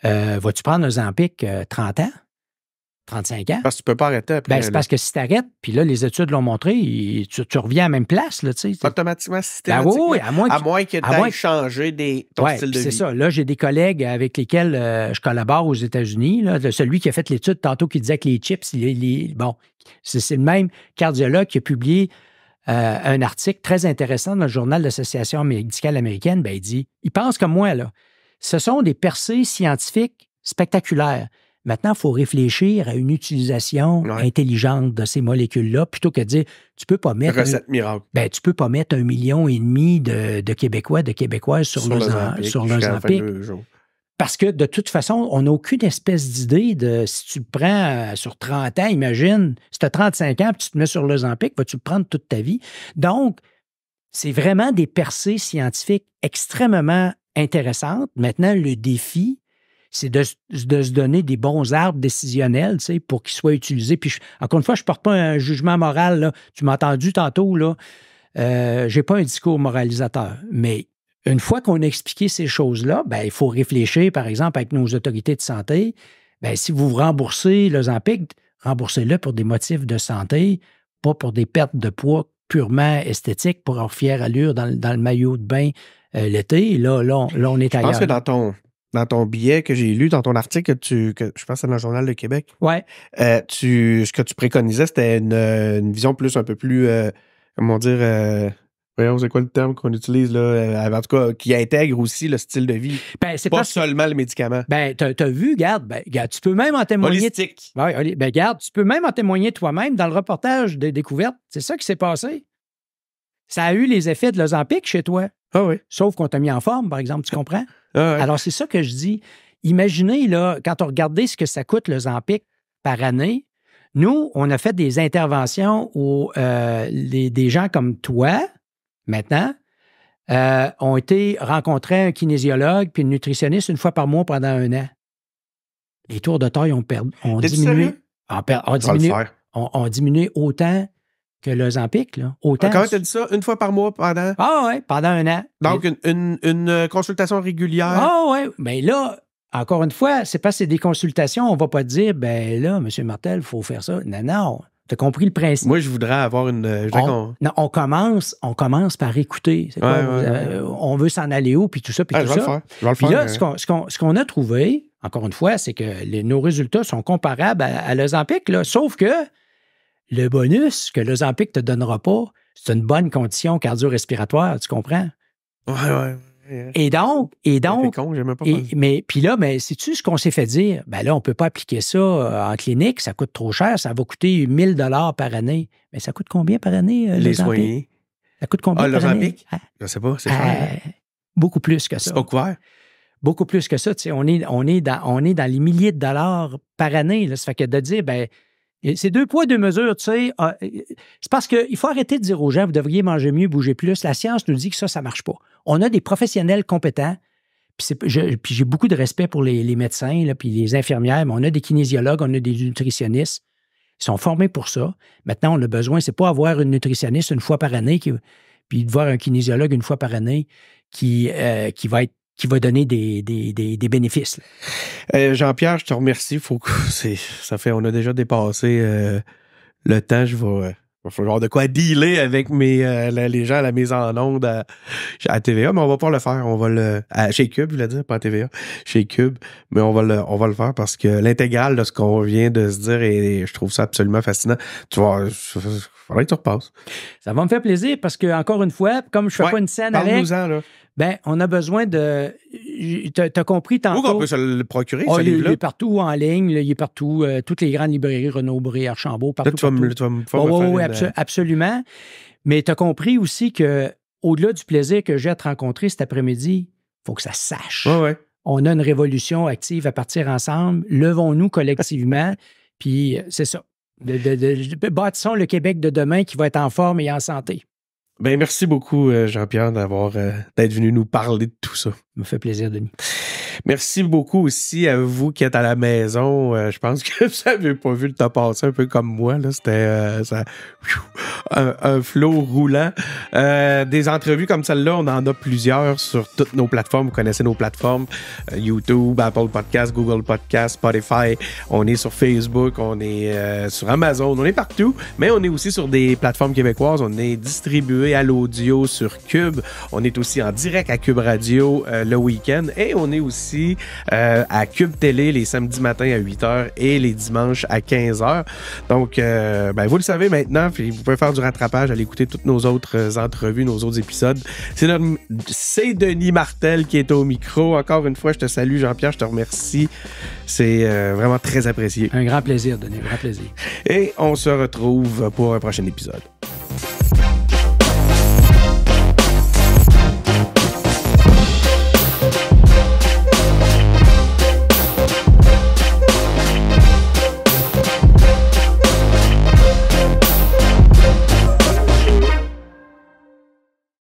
vas-tu prendre Ozempic 30 ans? 35 ans? Parce que tu ne peux pas arrêter après. C'est parce que si tu arrêtes, puis là, les études l'ont montré, tu reviens à la même place, là, tu sais. Automatiquement, systématiquement. Oui, à moins que tu aies changé ton style de vie. C'est ça. Là, j'ai des collègues avec lesquels je collabore aux États-Unis. Là, celui qui a fait l'étude tantôt qui disait que les chips, c'est le même cardiologue qui a publié un article très intéressant dans le journal de l'Association médicale américaine. Il pense comme moi, là. Ce sont des percées scientifiques spectaculaires. Maintenant, il faut réfléchir à une utilisation intelligente de ces molécules-là plutôt que de dire, tu peux pas mettre... Recette miracle. Tu peux pas mettre 1,5 million de Québécois, de Québécoises sur l'Ozempic. Parce que de toute façon, on n'a aucune espèce d'idée de si tu le prends sur 30 ans, imagine, si tu as 35 ans et tu te mets sur l'Ozempic, vas-tu le prendre toute ta vie? Donc, c'est vraiment des percées scientifiques extrêmement intéressantes. Maintenant, le défi, c'est de se donner des bons arbres décisionnels, tu sais, pour qu'ils soient utilisés. Puis, encore une fois, je ne porte pas un jugement moral, là. Tu m'as entendu tantôt, là. Je n'ai pas un discours moralisateur. Mais une fois qu'on a expliqué ces choses-là, il faut réfléchir, par exemple, avec nos autorités de santé. Si vous remboursez l'Ozempic, remboursez-le pour des motifs de santé, pas pour des pertes de poids purement esthétiques, pour avoir fière allure dans le maillot de bain l'été. Là, on est ailleurs. Je pense que dans ton billet que j'ai lu, dans ton article que je pense que c'est dans le Journal de Québec, ce que tu préconisais, c'était une vision un peu plus, comment dire, voyons, c'est quoi le terme qu'on utilise, là, en tout cas, qui intègre aussi le style de vie, c'est pas seulement le médicament. T'as vu, regarde, tu peux même en témoigner. Holistique. Regarde, tu peux même en témoigner toi-même dans le reportage des découvertes. C'est ça qui s'est passé. Ça a eu les effets de l'Ozempic chez toi. Ah oui. Sauf qu'on t'a mis en forme, par exemple, tu comprends? Ah oui. Alors, c'est ça que je dis. Imaginez, là, quand on regardait ce que ça coûte l'Ozempic par année, nous, on a fait des interventions où des gens comme toi, maintenant, ont été rencontrer un kinésiologue puis une nutritionniste une fois par mois pendant 1 an. Les tours de taille ont diminué. Ont diminué autant que l'Ozempic, là. Autant. Comment tu as dit ça? Une fois par mois pendant? Ah oui, pendant 1 an. Donc, une consultation régulière? Ah oui, mais là, encore une fois, c'est parce que c'est des consultations, on ne va pas te dire, ben là, M. Martel, il faut faire ça. Non. Tu as compris le principe. Moi, je voudrais avoir une... Non, on commence par écouter. C'est quoi, on veut s'en aller où, puis tout ça, puis tout ça. Je vais le faire. Puis là, ce qu'on a trouvé, encore une fois, c'est que nos résultats sont comparables à l'Ozempic, là, sauf que le bonus que l'Ozempic ne te donnera pas, c'est une bonne condition cardio-respiratoire, tu comprends? Ouais. Et donc, con, j'ai même pas mais sais-tu ce qu'on s'est fait dire? Ben là, on ne peut pas appliquer ça en clinique, ça coûte trop cher, ça va coûter 1 000 $ par année. Mais ça coûte combien par année? Les soignés. Ça coûte combien par année? Je ne sais pas, c'est cher. Beaucoup plus que ça. C'est pas couvert? Beaucoup plus que ça. Tu sais, on est dans les milliers de dollars par année. Là. Ça fait que de dire, ben, c'est 2 poids, 2 mesures, tu sais. C'est parce qu'il faut arrêter de dire aux gens, vous devriez manger mieux, bouger plus. La science nous dit que ça ne marche pas. On a des professionnels compétents, puis j'ai beaucoup de respect pour les médecins, là, puis les infirmières, mais on a des kinésiologues, on a des nutritionnistes. Ils sont formés pour ça. Maintenant, on a besoin, c'est pas avoir une nutritionniste une fois par année, puis de voir un kinésiologue une fois par année qui va donner des bénéfices. Jean-Pierre, je te remercie. On a déjà dépassé le temps. Il va falloir de quoi dealer avec les gens à la mise en onde à TVA, mais on va pas le faire. On va chez Cube, je voulais dire, pas à TVA, chez Cube, mais on va le faire parce que l'intégrale de ce qu'on vient de se dire, et je trouve ça absolument fascinant. Tu vois, il faudrait que tu repasses. Ça va me faire plaisir parce que, encore une fois, comme je fais pas une scène avec... Parle-nous-en, là. Ben, on a besoin de... T'as compris tantôt... Où on peut se le procurer, ce livre-là? Il est partout en ligne, il est partout, toutes les grandes librairies, Renaud-Bré, Archambault, partout. Là, tu vas me faire absolument. Mais t'as compris aussi que au-delà du plaisir que j'ai à te rencontrer cet après-midi, il faut que ça se sache. Ouais. On a une révolution active à partir ensemble. Levons-nous collectivement, puis c'est ça. Bâtissons le Québec de demain qui va être en forme et en santé. Ben, merci beaucoup, Jean-Pierre, d'être venu nous parler de tout ça. Ça me fait plaisir, Denis. Merci beaucoup aussi à vous qui êtes à la maison. Je pense que vous n'avez pas vu le temps passer un peu comme moi. Là. C'était un flow roulant. Des entrevues comme celle-là, on en a plusieurs sur toutes nos plateformes. Vous connaissez nos plateformes. YouTube, Apple Podcasts, Google Podcasts, Spotify. On est sur Facebook, on est sur Amazon, on est partout. Mais on est aussi sur des plateformes québécoises. On est distribué à l'audio sur Cube. On est aussi en direct à Cube Radio le week-end. Et on est aussi à Cube Télé les samedis matins à 8h et les dimanches à 15h. Donc, vous le savez maintenant, puis vous pouvez faire du rattrapage, aller écouter toutes nos autres entrevues, nos autres épisodes. C'est Denis Martel qui est au micro. Encore une fois, je te salue, Jean-Pierre, je te remercie. C'est vraiment très apprécié. Un grand plaisir, Denis, un grand plaisir. Et on se retrouve pour un prochain épisode.